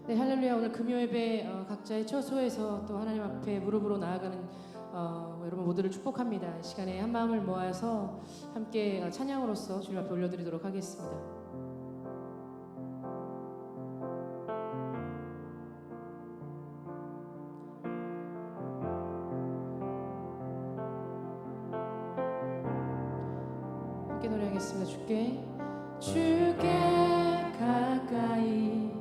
네, 할렐루야. 오늘 금요예배 각자의 처소에서 또 하나님 앞에 무릎으로 나아가는 여러분 모두를 축복합니다. 이 시간에 한 마음을 모아서 함께 찬양으로서 주님 앞에 올려드리도록 하겠습니다. 함께 노래하겠습니다. 주께 가까이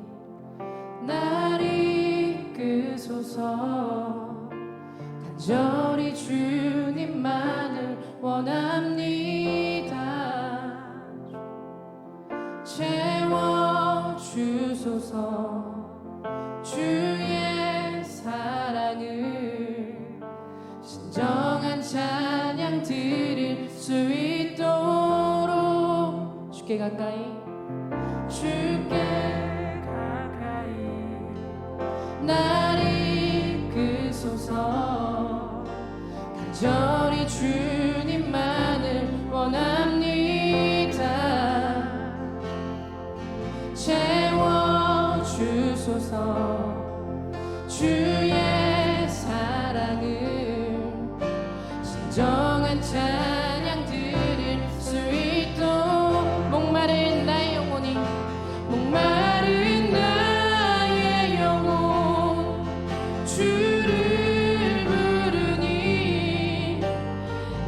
날 이끄소서. 간절히 주님만을 원합니다. 채워주소서. 주의 사랑을 진정한 찬양 드릴 수 있도록 주께 가까이 날 이끄소서. 간절히 주님만을 원합니다. 채워주소서. 주의 사랑을 진정한 찬양 드릴 수 있도록. 목마른 나의 영혼이 목마른 나의 영혼 주를 부르니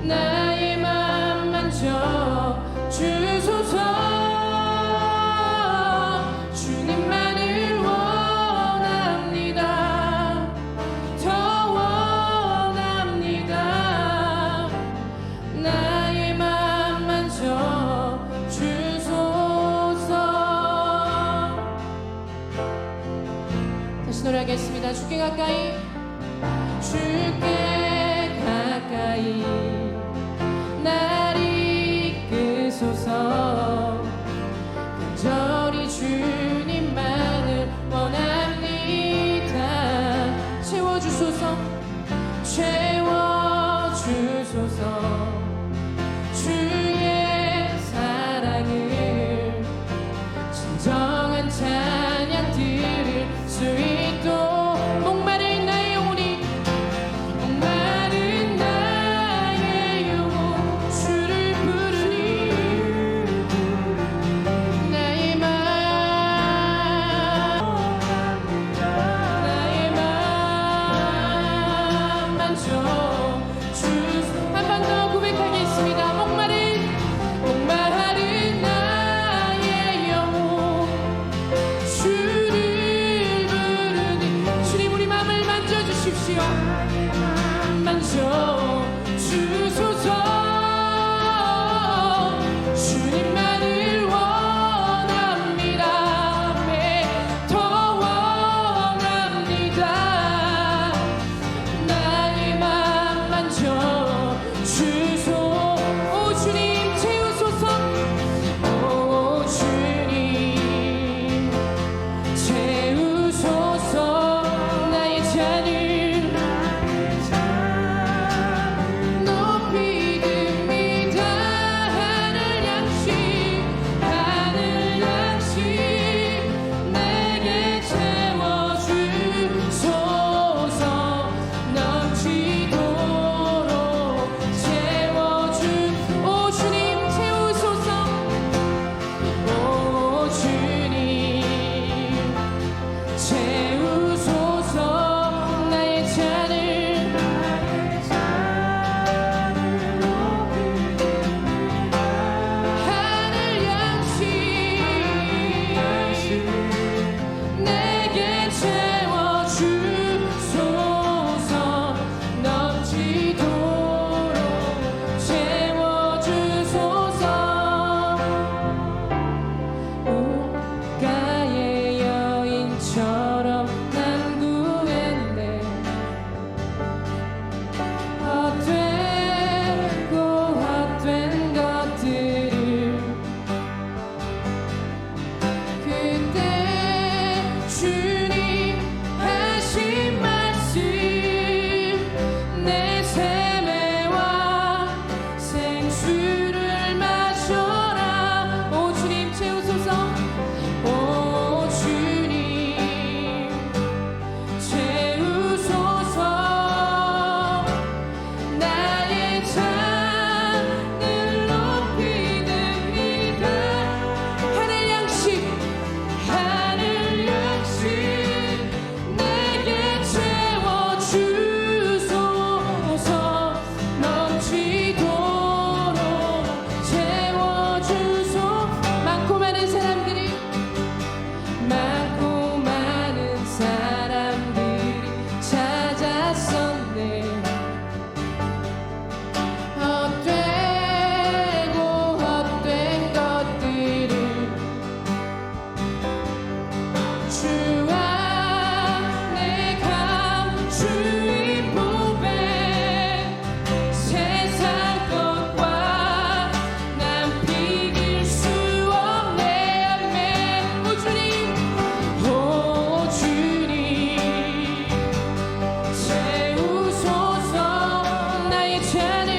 나의 맘 만져 주소서. 주님만을 원합니다. 더 원합니다. 나의 맘 만져 주소서. 다시 노래하겠습니다. 주께 가까이 날 이끄소서. 간절히 주님만을 원합니다. 채워주소서. 주의 사랑을 진정한 찬양 드릴 수 있도록. 목마른 나의 영혼이 목마른 나의 영혼 주를 부르니 나의 맘 만져 주소서. 한 번 더 고백하겠습니다. 목마른 나의 영혼 주를 부르니. 주님 우리 마음을 만져주십시오. 만져 주소서. 주님만을 원합니다. 더 원합니다. 나의 맘 만져 주소. 오 주님 채우소서. 오 주님 채우소서. 나의 잔을 주 안에 감추인 보배 세상 것과 난 비길 수 없네. 아멘. 오 주님, 오 주님 채우소서. 나의 잔을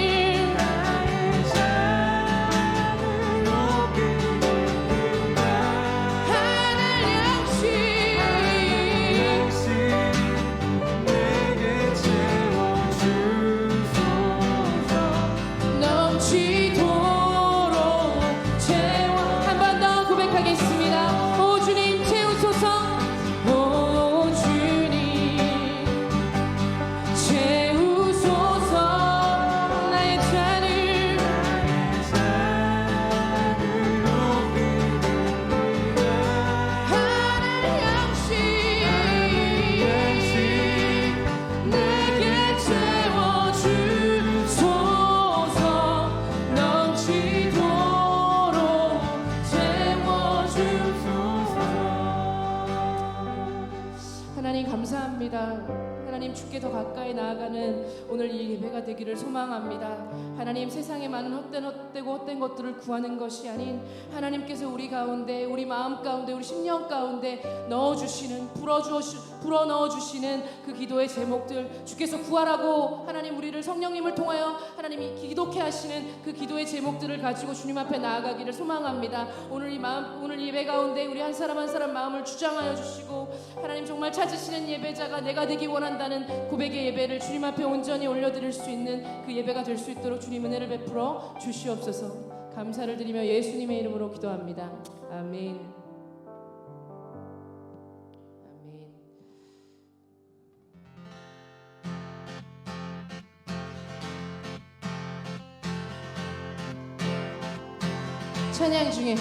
감사합니다. 하나님, 주께 더 가까이 나아가는 오늘 이 예배가 되기를 소망합니다. 하나님, 세상에 많은 헛된 것들을 구하는 것이 아닌 하나님께서 우리 가운데, 우리 마음 가운데, 우리 심령 가운데 넣어주시는, 불어 넣어주시는 그 기도의 제목들, 주께서 구하라고 하나님 우리를 성령님을 통하여 하나님이 기도케 하시는 그 기도의 제목들을 가지고 주님 앞에 나아가기를 소망합니다. 오늘 예배 가운데 우리 한 사람 한 사람 마음을 주장하여 주시고, 하나님 정말 찾으시는 예배자가 내가 되기 원한다는 고백의 예배를 주님 앞에 온전히 올려드릴 수 있는 그 예배가 될 수 있도록 주님 은혜를 베풀어 주시옵소서. 감사를 드리며 예수님의 이름으로 기도합니다. 아멘. 아멘. 찬양 중에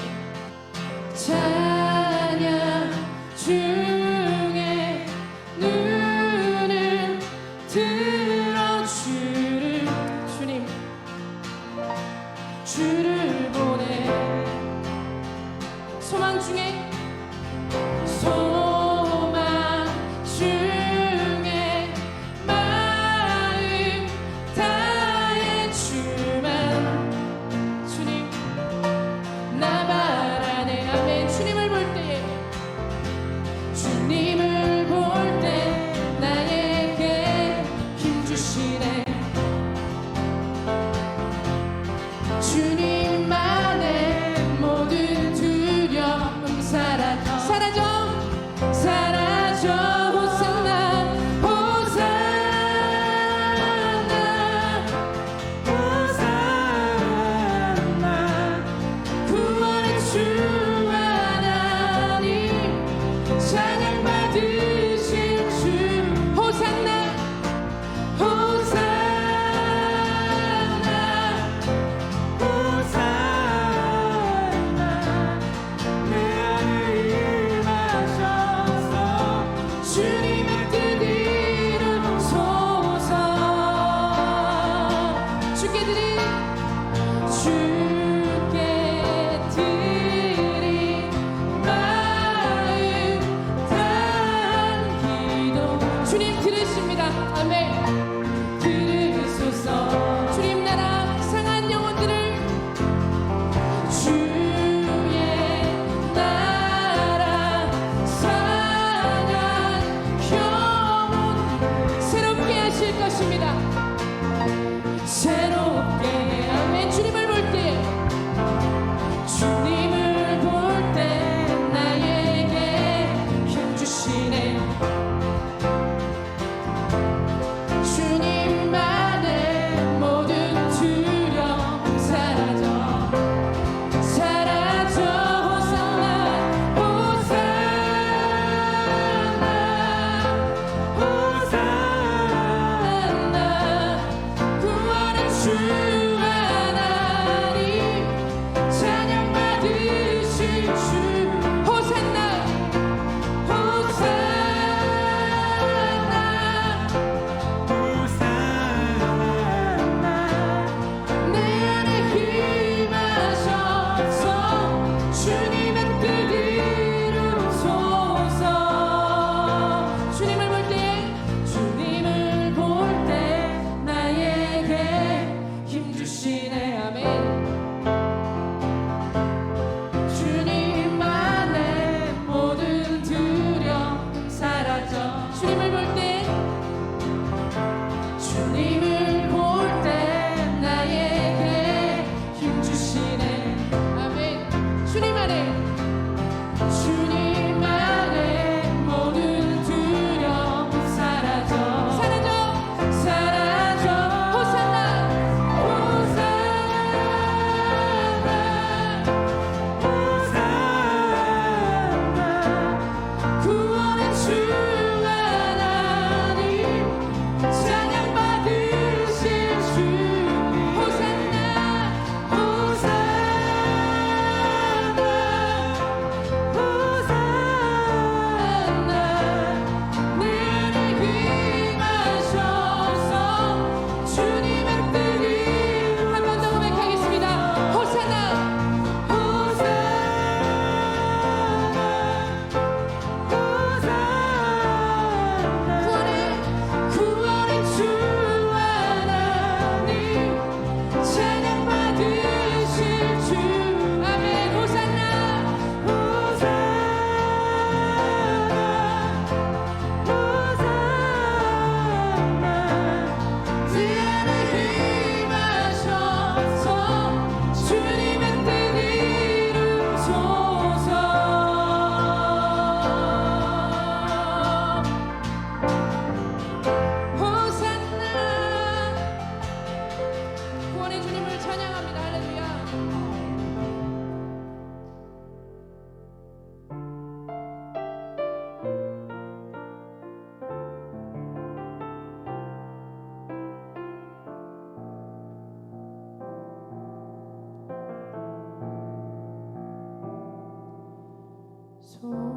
눈을 들어 주를 보내. 소망 중에 마음 다해 주만 주님 나 바라네. 아멘. 주님을 볼 때에 나에게 힘 주시네. 주님만의 모든 두려움 사랑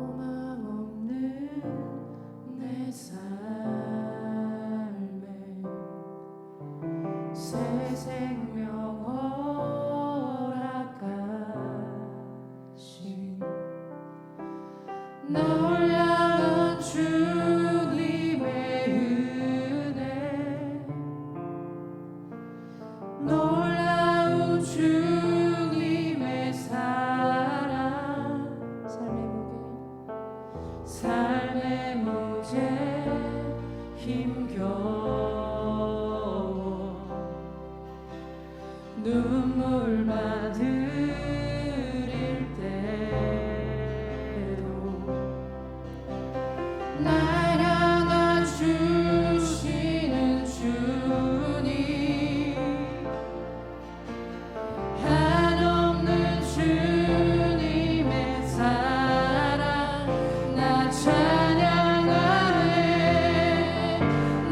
소망 없는 내 삶에 새 생명 허락하신 널 향한 주님의 은혜 놀라운 주님의 사랑 삶의 무게 힘겨워 눈물만 흘릴 때도 날 향한 주시는 주님 한없는 주님의 사랑 나 찬양하네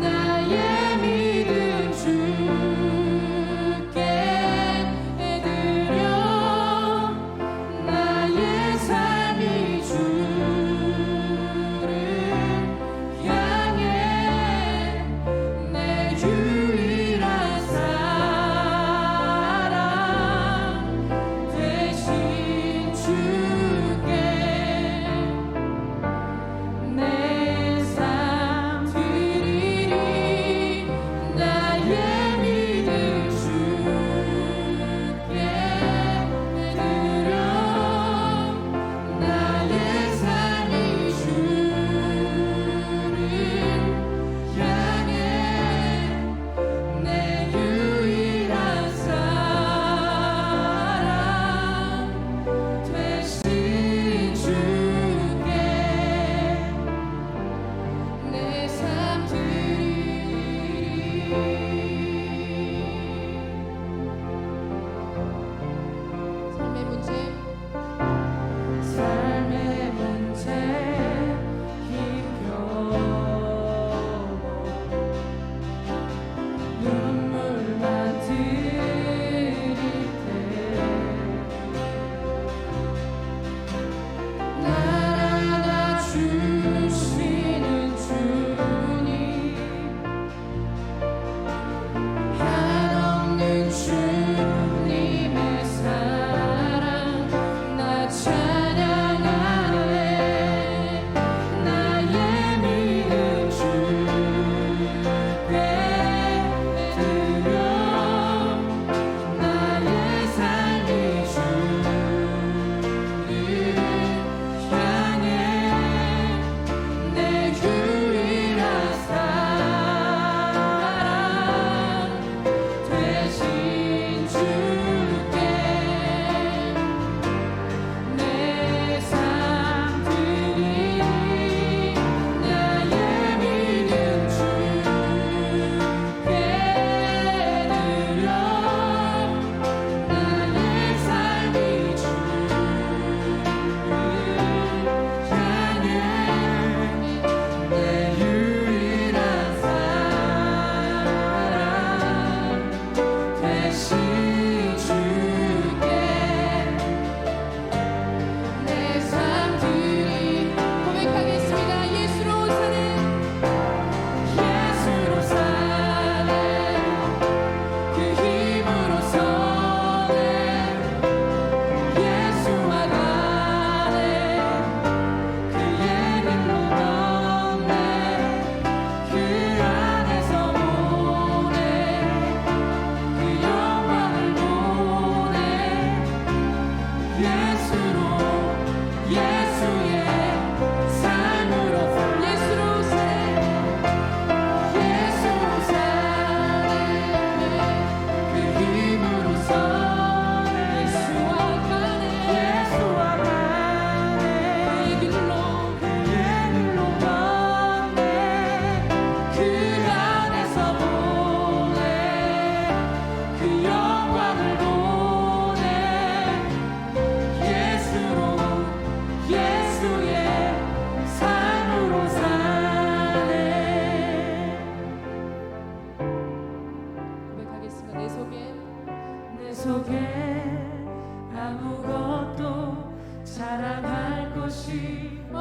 나의 믿음 주께 드려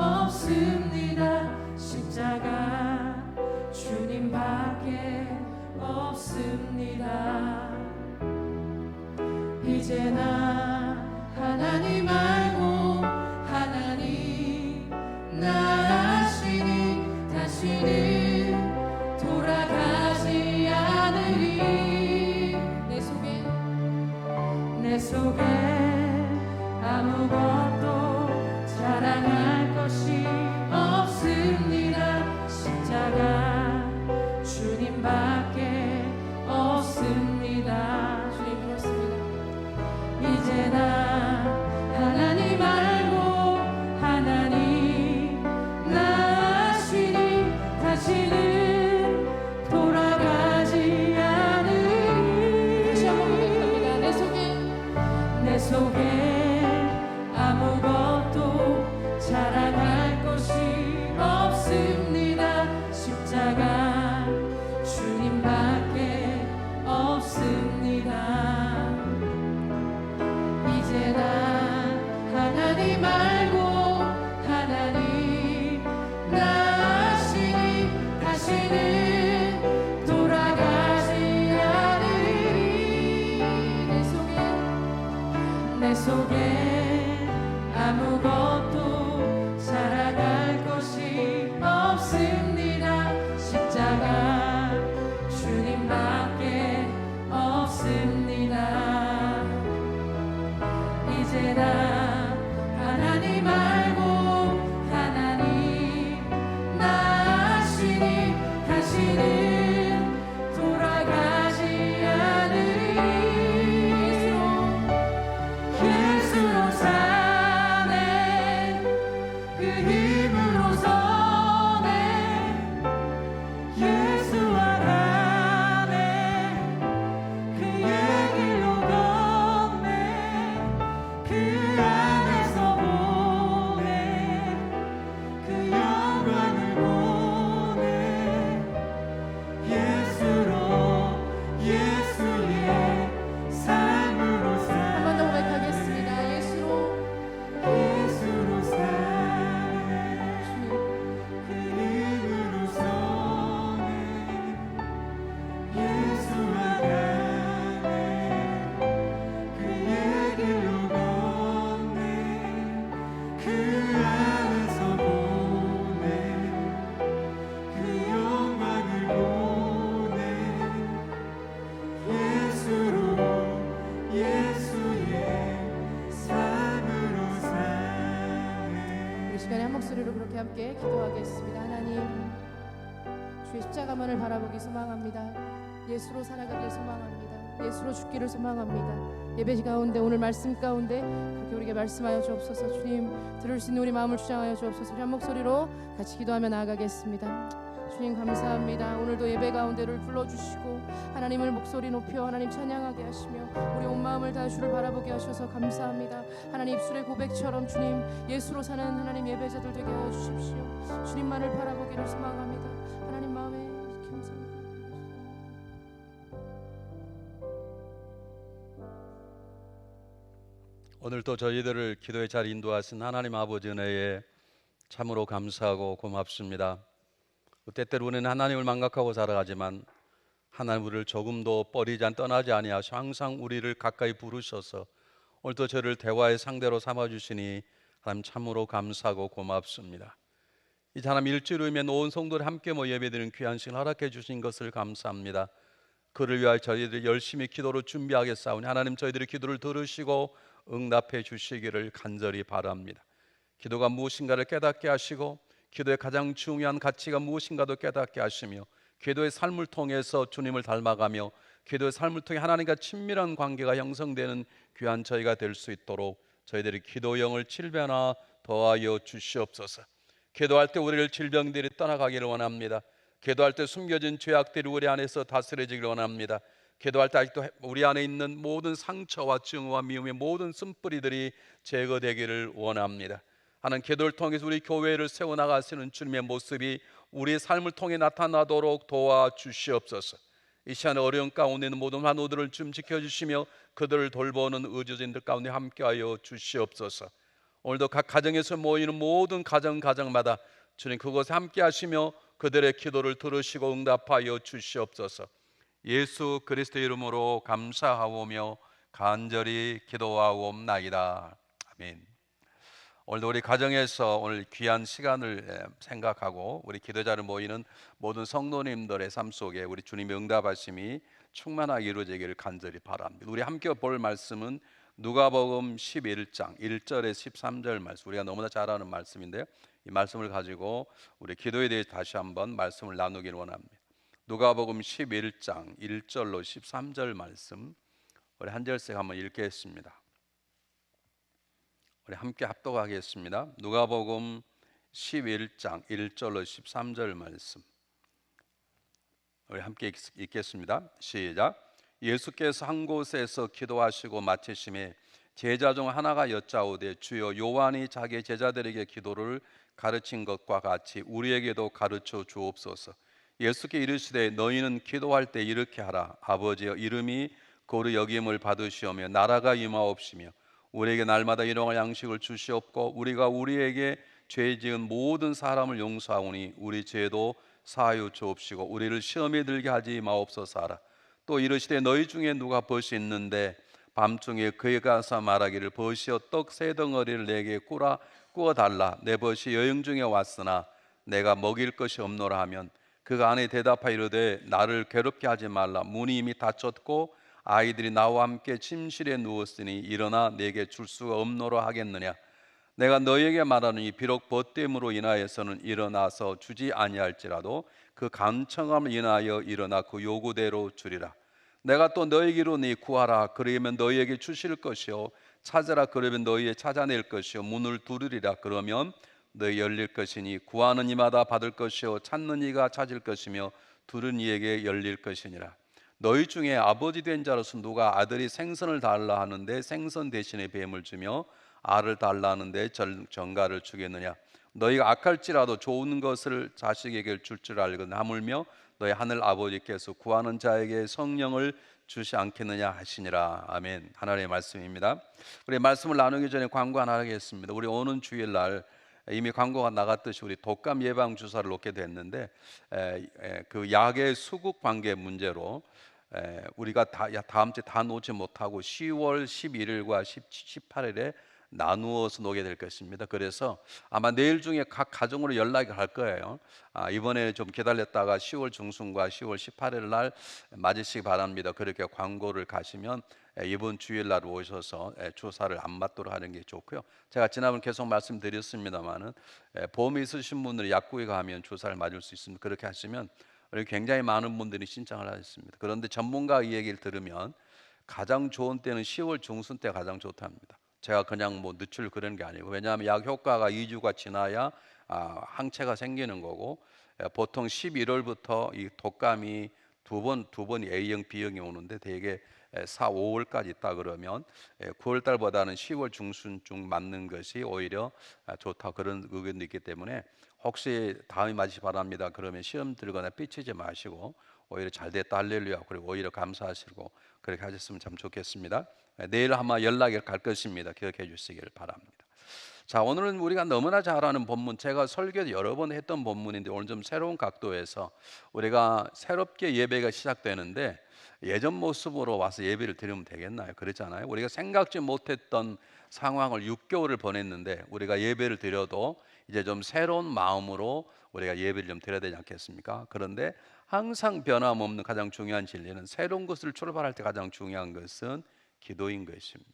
없습니다. 십자가 주님밖에 없습니다. 이제 나 하나님 알고 하나님 나시니 다시는 돌아가지 않으리. 내 속에 아무것도 자랑할 것이 없습니다. 십자가 주님밖에 없습니다. 주님 그렇습니다. 이제 나 하나님 알고 하나님 나시니 다시는 돌아가지 않으리. 다시 한번 고백합니다. 내 속에 아무것도 자랑할 것이 없습니다. 십자가 주님밖에 없습니다. 이제 나 하나님 알고 하나님 나시니 다시는 돌아가지 않으리. 내 속에 아무것도 자랑할 것이 없습니다. 십자가 주님밖에 없습니다. 이제 나 하나님 알고 하나님 나시니 다시는 돌아가지 않으리. 예수로 사네 그 힘으로 서네 예수와 가네 그의 길로 걷네 그 안에서 보네 그 영광을 보네 예수로 예수의 삶으로 사. 한 번 더 고백하겠습니다. 예수로 사네 그 힘으로 서네 예수와 가네 그의 길로 걷네 그 안에서 보네 그 영광을 보네 예수로 예수의 삶으로 사네. 우리 시간에 한 목소리로 그렇게 함께 기도하겠습니다. 하나님 주의 십자가만을 바라보기 소망합니다. 예수로 살아가길 소망합니다. 예수로 죽기를 소망합니다. 예배 가운데 오늘 말씀 가운데 그렇게 우리에게 말씀하여 주옵소서. 주님 들을 수 있는 우리 마음을 주장하여 주옵소서. 우리 한 목소리로 같이 기도하며 나아가겠습니다. 주님 감사합니다. 오늘도 예배 가운데를 불러주시고 하나님을 목소리 높여 하나님 찬양하게 하시며 우리 온 마음을 다 주를 바라보게 하셔서 감사합니다. 하나님 입술의 고백처럼 주님 예수로 사는 하나님 예배자들 되게 하여 주십시오. 주님만을 바라보기를 소망합니다. 하나님 마음에 감사합니다. 오늘도 저희들을 기도에 잘 인도하신 하나님 아버지 은혜에 참으로 감사하고 고맙습니다. 때때로 우리는 하나님을 망각하고 살아가지만 하나님 우리를 조금도 버리지 떠나지 아니하셔 항상 우리를 가까이 부르셔서 오늘도 저를 대화의 상대로 삼아주시니 하나님 참으로 감사하고 고맙습니다. 이 하나님 일주일 후에 온 성도들 함께 모여 예배드리는 귀한 시간 허락해 주신 것을 감사합니다. 그를 위하여 저희들이 열심히 기도로 준비하겠사오니 하나님 저희들의 기도를 들으시고 응답해 주시기를 간절히 바랍니다. 기도가 무엇인가를 깨닫게 하시고 기도의 가장 중요한 가치가 무엇인가도 깨닫게 하시며 기도의 삶을 통해서 주님을 닮아가며 기도의 삶을 통해 하나님과 친밀한 관계가 형성되는 귀한 저희가 될 수 있도록 저희들이 기도 영을 칠변화 더하여 주시옵소서. 기도할 때 우리를 질병들이 떠나가기를 원합니다. 기도할 때 숨겨진 죄악들이 우리 안에서 다스려지기를 원합니다. 기도할 때 아직도 우리 안에 있는 모든 상처와 증오와 미움의 모든 쓴뿌리들이 제거되기를 원합니다. 하나님 기도를 통해서 우리 교회를 세워나가시는 주님의 모습이 우리의 삶을 통해 나타나도록 도와주시옵소서. 이 시간에 어려운 가운데 있는 모든 환우들을 좀 지켜주시며 그들을 돌보는 의료진들 가운데 함께하여 주시옵소서. 오늘도 각 가정에서 모이는 모든 가정마다 주님 그곳에 함께 하시며 그들의 기도를 들으시고 응답하여 주시옵소서. 예수 그리스도 이름으로 감사하오며 간절히 기도하옵나이다. 아멘. 오늘도 우리 가정에서 오늘 귀한 시간을 생각하고 우리 기도자를 모이는 모든 성도님들의 삶 속에 우리 주님의 응답하심이 충만하게 이루어지기를 간절히 바랍니다. 우리 함께 볼 말씀은 누가복음 11장 1절에서 13절 말씀, 우리가 너무나 잘 아는 말씀인데요, 이 말씀을 가지고 우리 기도에 대해 다시 한번 말씀을 나누길 원합니다. 누가복음 11장 1절로 13절 말씀, 우리 한 절씩 한번 읽겠습니다. 우리 함께 합독하겠습니다. 누가복음 11장 1절로 13절 말씀, 우리 함께 읽겠습니다. 시작. 예수께서 한 곳에서 기도하시고 마치심에 제자 중 하나가 여짜오되 주여 요한이 자기 제자들에게 기도를 가르친 것과 같이 우리에게도 가르쳐 주옵소서. 예수께 이르시되 너희는 기도할 때 이렇게 하라. 아버지여 이름이 고루 여김을 받으시오며 나라가 임하옵시며 우리에게 날마다 일용할 양식을 주시옵고 우리가 우리에게 죄 지은 모든 사람을 용서하오니 우리 죄도 사하여 주옵시고 우리를 시험에 들게 하지 마옵소서 하라. 또 이르시되 너희 중에 누가 벗이 있는데 밤중에 그에 가서 말하기를 벗이여 떡 세 덩어리를 내게 구워 달라. 내 벗이 여행 중에 왔으나 내가 먹일 것이 없노라 하면 그가 안에 대답하여 이르되 나를 괴롭게 하지 말라. 문이 이미 닫혔고 아이들이 나와 함께 침실에 누웠으니 일어나 내게 줄 수가 없노라 하겠느냐. 내가 너희에게 말하노니 비록 벗됨으로 인하여서는 일어나서 주지 아니할지라도 그 간청함을 인하여 일어나 그 요구대로 주리라. 내가 또 너희에게 이르노니 구하라 그러면 너희에게 주실 것이요 찾으라 그러면 너희의 찾아낼 것이요 문을 두드리라 그러면 너희 열릴 것이니 구하는 이마다 받을 것이요 찾는 이가 찾을 것이며 두드리는 이에게 열릴 것이니라. 너희 중에 아버지 된 자로서 누가 아들이 생선을 달라 하는데 생선 대신에 뱀을 주며 알을 달라 하는데 정갈을 주겠느냐. 너희가 악할지라도 좋은 것을 자식에게 줄 줄 알거든 하물며 너희 하늘 아버지께서 구하는 자에게 성령을 주시 않겠느냐 하시니라. 아멘. 하나님의 말씀입니다. 우리 말씀을 나누기 전에 광고 하나 하겠습니다. 우리 오는 주일날 이미 광고가 나갔듯이 우리 독감 예방 주사를 놓게 됐는데 그 약의 수급 관계 문제로 우리가 다음 주에 다 놓지 못하고 10월 11일과 18일에 나누어서 놓게 될 것입니다. 그래서 아마 내일 중에 각 가정으로 연락이 갈 거예요. 이번에 좀 기다렸다가 10월 중순과 10월 18일 날 맞으시기 바랍니다. 그렇게 광고를 가시면 이번 주일날 오셔서 주사를 안 맞도록 하는 게 좋고요. 제가 지난번 계속 말씀드렸습니다만은 보험이 있으신 분들이 약국에 가면 주사를 맞을 수 있습니다. 그렇게 하시면 굉장히 많은 분들이 신청을 하셨습니다. 그런데 전문가 이 얘기를 들으면 가장 좋은 때는 10월 중순 때 가장 좋답니다. 제가 그냥 뭐 늦출 그런 게 아니고, 왜냐하면 약 효과가 2주가 지나야 항체가 생기는 거고, 보통 11월부터 이 독감이 두 번 A형, B형이 오는데 대개 4, 5월까지 있다 그러면 9월 달보다는 10월 중순쯤 맞는 것이 오히려 좋다, 그런 의견도 있기 때문에 혹시 다음에 맞으시 바랍니다 그러면 시험 들거나 삐치지 마시고 오히려 잘 됐다 할렐루야 그리고 오히려 감사하시고 그렇게 하셨으면 참 좋겠습니다. 내일 아마 연락이 갈 것입니다. 기억해 주시기를 바랍니다. 자, 오늘은 우리가 너무나 잘 아는 본문, 제가 설교도 여러 번 했던 본문인데 오늘 좀 새로운 각도에서 우리가 새롭게 예배가 시작되는데 예전 모습으로 와서 예배를 드리면 되겠나요? 그렇잖아요. 우리가 생각지 못했던 상황을 6개월을 보냈는데 우리가 예배를 드려도 이제 좀 새로운 마음으로 우리가 예배를 좀 드려야 되지 않겠습니까? 그런데 항상 변함없는 가장 중요한 진리는 새로운 것을 출발할 때 가장 중요한 것은 기도인 것입니다.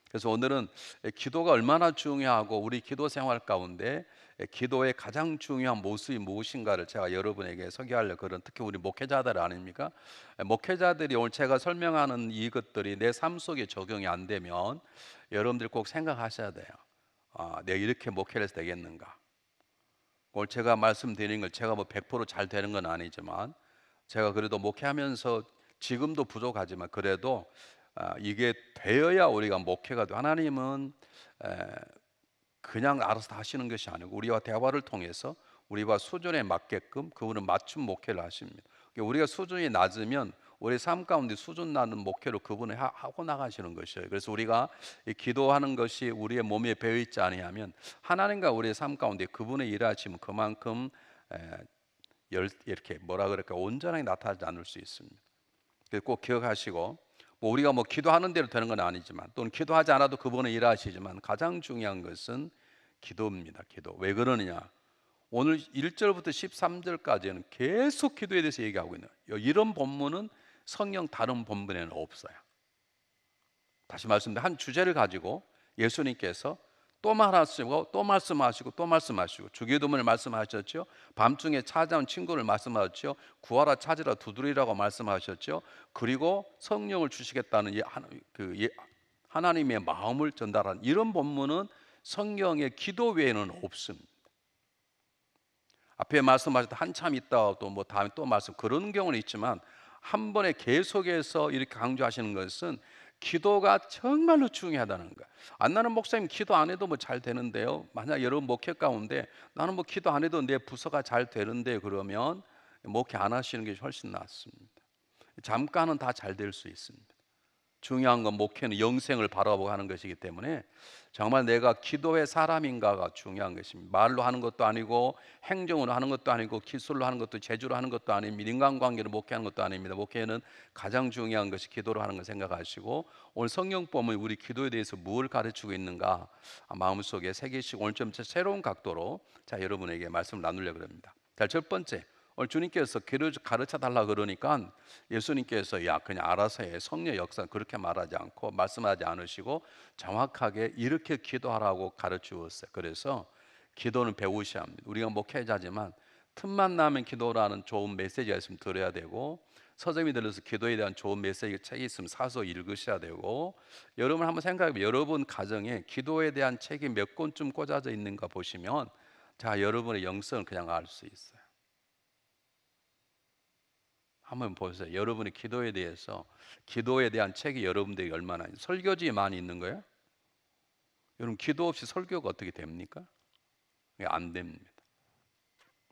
그래서 오늘은 기도가 얼마나 중요하고 우리 기도 생활 가운데 기도의 가장 중요한 모습이 무엇인가를 제가 여러분에게 소개하려고, 그런 특히 우리 목회자들 아닙니까? 목회자들이 오늘 제가 설명하는 이것들이 내 삶 속에 적용이 안 되면 여러분들 꼭 생각하셔야 돼요. 내가 이렇게 목회를 해서 되겠는가? 오늘 제가 말씀드리는 걸 제가 뭐 100%잘 되는 건 아니지만 제가 그래도 목회하면서 지금도 부족하지만 그래도 이게 되어야 우리가 목회가 돼. 하나님은 그냥 알아서 다 하시는 것이 아니고 우리와 대화를 통해서 우리와 수준에 맞게끔 그분은 맞춤 목회를 하십니다. 우리가 수준이 낮으면 우리 삶 가운데 수준 나는 목회로 그분이 하고 나가시는 것이에요. 그래서 우리가 이 기도하는 것이 우리의 몸에 배어 있지 아니하면 하나님과 우리의 삶 가운데 그분의 일하시면 그만큼 이렇게 뭐라 그럴까 온전하게 나타나지 않을 수 있습니다. 그래서 꼭 기억하시고 뭐 우리가 뭐 기도하는 대로 되는 건 아니지만 또는 기도하지 않아도 그분은 일하시지만 가장 중요한 것은 기도입니다. 기도. 왜 그러느냐? 오늘 1절부터 13절까지는 계속 기도에 대해서 얘기하고 있는 이런 본문은 성경 다른 본문에는 없어요. 다시 말씀드립니다. 한 주제를 가지고 예수님께서 또 말하시고 또 말씀하시고 또 말씀하시고 주기도문을 말씀하셨죠. 밤중에 찾아온 친구를 말씀하셨죠. 구하라 찾으라 두드리라고 말씀하셨죠. 그리고 성령을 주시겠다는 하나님의 마음을 전달하는 이런 본문은 성경에 기도 외에는 없습니다. 앞에 말씀하셨다 한참 있다 또 뭐 다음에 또 말씀 그런 경우는 있지만 한 번에 계속해서 이렇게 강조하시는 것은 기도가 정말로 중요하다는 거예요. 나는 목사님 기도 안 해도 뭐 잘 되는데요. 만약 여러분 목회 가운데 나는 뭐 기도 안 해도 내 부서가 잘 되는데 그러면 목회 안 하시는 게 훨씬 낫습니다. 잠깐은 다 잘 될 수 있습니다. 중요한 건 목회는 영생을 바라보고 하는 것이기 때문에 정말 내가 기도의 사람인가가 중요한 것입니다. 말로 하는 것도 아니고 행정으로 하는 것도 아니고 기술로 하는 것도 제주로 하는 것도 아닙니다. 인간관계로 목회하는 것도 아닙니다. 목회는 가장 중요한 것이 기도로 하는 걸 생각하시고 오늘 성경 보면 우리 기도에 대해서 무엇을 가르치고 있는가 마음속에 새기시고 오늘 좀 새로운 각도로 여러분에게 말씀을 나누려고 합니다. 첫 번째 오늘 주님께서 기도 가르쳐 달라 그러니까 예수님께서 야 그냥 알아서 해 성령 역사 그렇게 말하지 않고 말씀하지 않으시고 정확하게 이렇게 기도하라고 가르치셨어요. 그래서 기도는 배우셔야 합니다. 우리가 목회자지만 틈만 나면 기도라는 좋은 메시지가 있으면 들어야 되고 서점이 들려서 기도에 대한 좋은 메시지 책이 있으면 사서 읽으셔야 되고 여러분 한번 생각해보면 여러분 가정에 기도에 대한 책이 몇 권쯤 꽂아져 있는가 보시면 여러분의 영성을 그냥 알 수 있어요. 한번 보세요. 여러분의 기도에 대해서 기도에 대한 책이 여러분들에게 얼마나 설교지에 많이 있는 거예요? 여러분 기도 없이 설교가 어떻게 됩니까? 안 됩니다.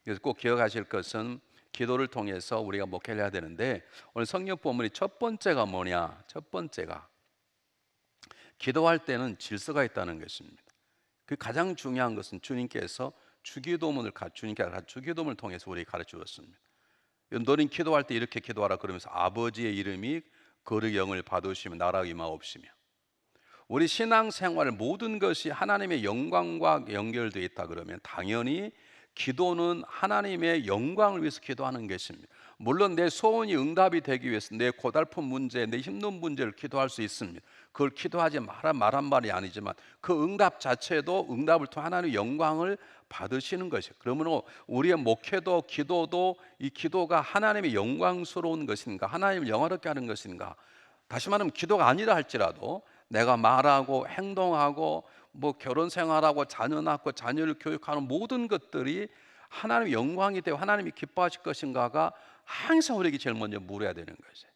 그래서 꼭 기억하실 것은 기도를 통해서 우리가 목회를 해야 되는데 오늘 성경 본문이 첫 번째가 뭐냐? 첫 번째가 기도할 때는 질서가 있다는 것입니다. 그 가장 중요한 것은 주님께서 주기도문을 통해서 우리에게 가르쳐 줬습니다. 너는 기도할 때 이렇게 기도하라 그러면서 아버지의 이름이 거룩 영을 받으시며 나라가 임하옵시며 우리 신앙생활 모든 것이 하나님의 영광과 연결되어 있다 그러면 당연히 기도는 하나님의 영광을 위해서 기도하는 것입니다. 물론 내 소원이 응답이 되기 위해서 내 고달픈 문제, 내 힘든 문제를 기도할 수 있습니다. 그걸 기도하지 말한 말이 아니지만 그 응답 자체도 응답을 통해 하나님의 영광을 받으시는 것이에요. 그러므로 우리의 목회도 기도도 이 기도가 하나님의 영광스러운 것인가 하나님을 영화롭게 하는 것인가 다시 말하면 기도가 아니라 할지라도 내가 말하고 행동하고 뭐 결혼 생활하고 자녀 낳고 자녀를 교육하는 모든 것들이 하나님의 영광이 되고 하나님이 기뻐하실 것인가가 항상 우리에게 제일 먼저 물어야 되는 것이에요.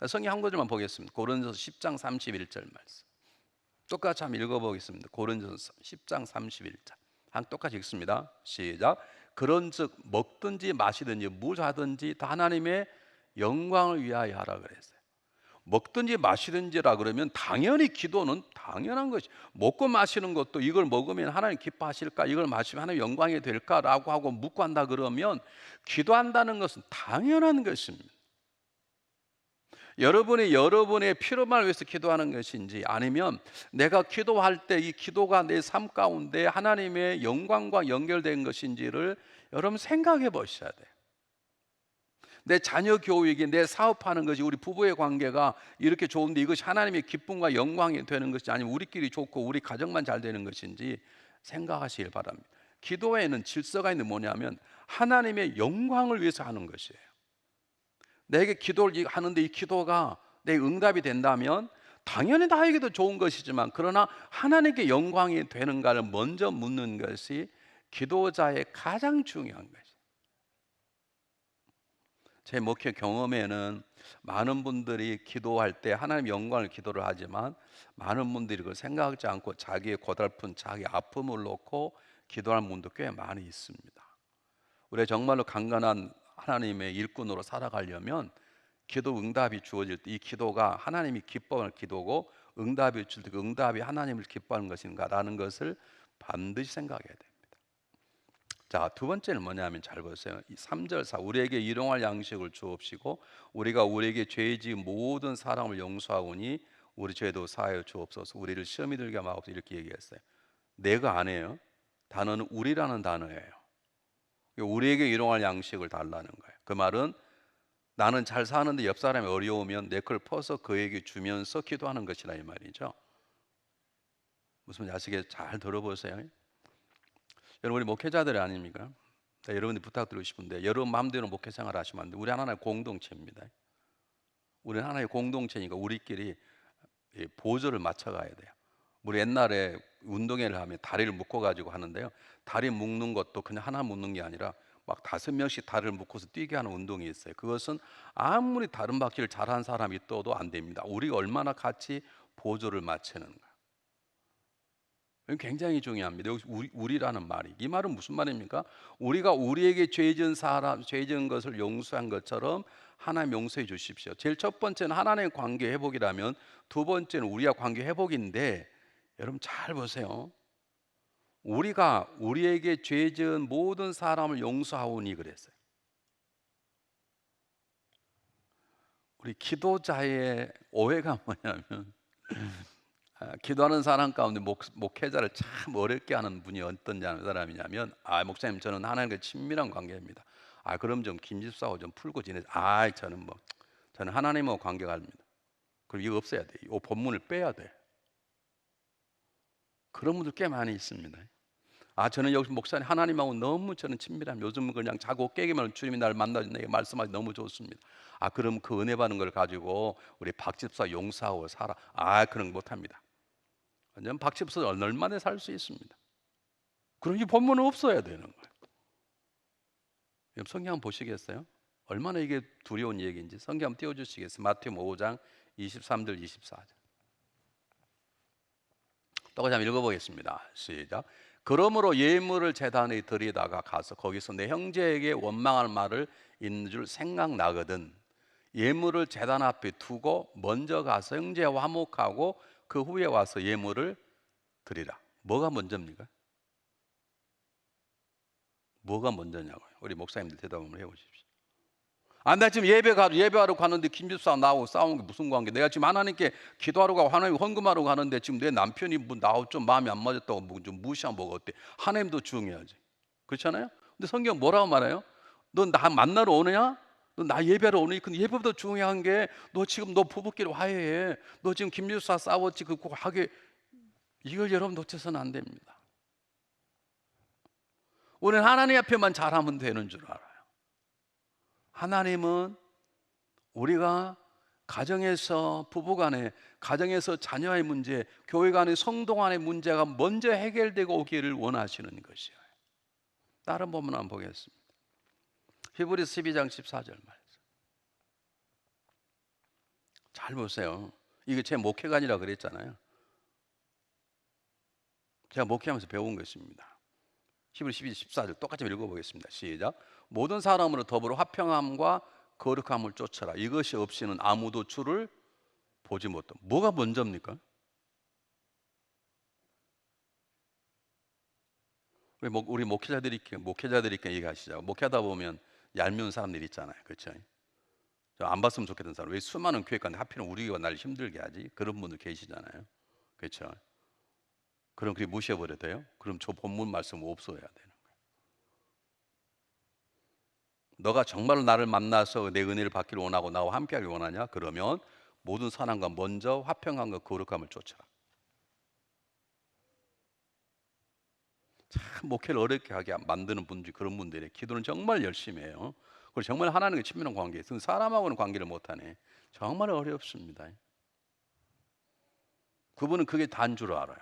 성경 한 구절만 보겠습니다. 고린도서 10장 31절 말씀 똑같이 한번 읽어보겠습니다. 고린도서 10장 31절 똑같이 읽습니다. 시작. 그런즉 먹든지 마시든지 무엇하든지 다 하나님의 영광을 위하여 하라 그랬어요. 먹든지 마시든지라 그러면 당연히 기도는 당연한 것이 먹고 마시는 것도 이걸 먹으면 하나님 기뻐하실까 이걸 마시면 하나님 영광이 될까라고 하고 묻고 한다 그러면 기도한다는 것은 당연한 것입니다. 여러분의 필요만 위해서 기도하는 것인지 아니면 내가 기도할 때 이 기도가 내 삶 가운데 하나님의 영광과 연결된 것인지를 여러분 생각해 보셔야 돼요. 내 자녀 교육이 내 사업하는 것이 우리 부부의 관계가 이렇게 좋은데 이것이 하나님의 기쁨과 영광이 되는 것이 아니면 우리끼리 좋고 우리 가정만 잘 되는 것인지 생각하시길 바랍니다. 기도에는 질서가 있는 뭐냐면 하나님의 영광을 위해서 하는 것이에요. 내게 기도를 하는데 이 기도가 내 응답이 된다면 당연히 나에게도 좋은 것이지만 그러나 하나님께 영광이 되는가를 먼저 묻는 것이 기도자의 가장 중요한 것이에요. 제 목회 경험에는 많은 분들이 기도할 때 하나님 영광을 기도를 하지만 많은 분들이 그걸 생각하지 않고 자기의 고달픈 자기 아픔을 놓고 기도하는 분도 꽤 많이 있습니다. 우리가 정말로 강건한 하나님의 일꾼으로 살아가려면 기도 응답이 주어질 때 이 기도가 하나님이 기뻐하는 기도고 응답이 줄 때 그 응답이 하나님을 기뻐하는 것인가라는 것을 반드시 생각해야 됩니다. 자, 두 번째는 뭐냐면 잘 보세요. 3절 4 우리에게 일용할 양식을 주옵시고 우리가 우리에게 죄 지은 모든 사람을 용서하오니 우리 죄도 사하여 주옵소서. 우리를 시험에 들게 마옵소서. 이렇게 얘기했어요. 내가 아니에요. 단어는 우리라는 단어예요. 우리에게 일용할 양식을 달라는 거예요. 그 말은 나는 잘 사는데 옆 사람이 어려우면 내 걸 퍼서 그에게 주면서 기도하는 것이라 이 말이죠. 무슨 말인지 아시겠어요? 잘 들어보세요. 여러분 우리 목회자들이 아닙니까? 여러분들 부탁드리고 싶은데 여러분 마음대로 목회 생활 하시면 안 돼요. 우리 하나의 공동체입니다. 우리는 하나의 공동체니까 우리끼리 보조를 맞춰가야 돼요. 우리 옛날에 운동회를 하면 다리를 묶어가지고 하는데요. 다리 묶는 것도 그냥 하나 묶는 게 아니라 막 5명씩 다리를 묶어서 뛰게 하는 운동이 있어요. 그것은 아무리 다른 바퀴를 잘하는 사람이 떠도 안 됩니다. 우리가 얼마나 같이 보조를 맞추는가. 굉장히 중요합니다. 여기 우리라는 말이 이 말은 무슨 말입니까? 우리가 우리에게 죄 지은 사람, 죄 지은 것을 용서한 것처럼 하나님 용서해 주십시오. 제일 첫 번째는 하나님의 관계 회복이라면 두 번째는 우리와 관계 회복인데 여러분 잘 보세요. 우리가 우리에게 죄 지은 모든 사람을 용서하오니 그랬어요. 우리 기도자의 오해가 뭐냐면 기도하는 사람 가운데 목회자를 참 어렵게 하는 분이 어떤 사람이냐면 목사님 저는 하나님과 친밀한 관계입니다. 그럼 좀 김집사하고 좀 풀고 지내자. 저는 하나님하고 관계가 합니다. 그럼 이거 없어야 돼. 이 본문을 빼야 돼. 그런 분들 꽤 많이 있습니다. 저는 여기서 목사님 하나님하고 너무 저는 친밀함. 요즘은 그냥 자고 깨기만 주님이 나를 만나서 내게 말씀하기 너무 좋습니다. 그럼 그 은혜 받는 걸 가지고 우리 박집사 용서하고 살아. 그런 거 못합니다. 왜냐하면 박집사 얼마나 살 수 있습니다. 그럼 이 본문은 없어야 되는 거예요. 성경 한번 보시겠어요? 얼마나 이게 두려운 얘기인지 성경 한번 띄워주시겠어요? 마태복음 5장 23절 24절. 똑같이 한번 읽어보겠습니다. 시작. 그러므로 예물을 제단에 들이다가 가서 거기서 내 형제에게 원망할 말을 있는 줄 생각나거든 예물을 제단 앞에 두고 먼저 가서 형제와 화목하고 그 후에 와서 예물을 드리라. 뭐가 먼저입니까? 뭐가 먼저냐고요? 우리 목사님들 대답 한번 해보십시오. 나 지금 예배하러 가는데 김집사 나하고 싸우는 게 무슨 관계? 내가 지금 하나님께 기도하러 가고 하나님 헌금하러 가는데 지금 내 남편이 나하고 좀 마음이 안 맞았다고 좀 무시하면 뭐가 어때? 하나님도 중요하지. 그렇잖아요? 근데 성경 뭐라고 말해요? 너 나 만나러 오느냐? 너 나 예배하러 오느냐? 근데 예배보다 중요한 게 너 지금 너 부부끼리 화해해. 너 지금 김집사 싸웠지? 그거 하게 이걸 여러분 놓쳐서는 안 됩니다. 우리는 하나님 앞에만 잘하면 되는 줄 알아요. 하나님은 우리가 가정에서 부부간에 가정에서 자녀의 문제, 교회 간의 성도 간의 문제가 먼저 해결되고 오기를 원하시는 것이에요. 다른 본문 한번 보겠습니다. 히브리서 12장 14절 말씀. 잘 보세요. 이게 제 목회가 아니라 그랬잖아요. 제가 목회하면서 배운 것입니다. 히브리서 12장 14절 똑같이 읽어보겠습니다. 시작. 모든 사람으로 더불어 화평함과 거룩함을 쫓아라. 이것이 없이는 아무도 주를 보지 못해. 뭐가 먼저입니까? 우리 목회자들이 얘기하시죠. 목회하다 보면 얄미운 사람들이 있잖아요. 그렇죠? 안 봤으면 좋겠던 사람. 왜 수많은 교회 가는데 하필은 우리 교회가 날 힘들게 하지? 그런 분들 계시잖아요. 그렇죠? 그럼 그게 무시해버려도 돼요? 그럼 저 본문 말씀 없어야 되는 거예요. 너가 정말로 나를 만나서 내 은혜를 받기를 원하고 나와 함께하길 원하냐? 그러면 모든 사람과 먼저 화평함과 거룩함을 쫓아라. 참 목회를 어렵게 하게 만드는 분들이 그런 분들이 기도는 정말 열심히 해요. 그리고 정말 하나님과 친밀한 관계에 있어서 사람하고는 관계를 못하네. 정말 어렵습니다. 그분은 그게 다인 줄 알아요.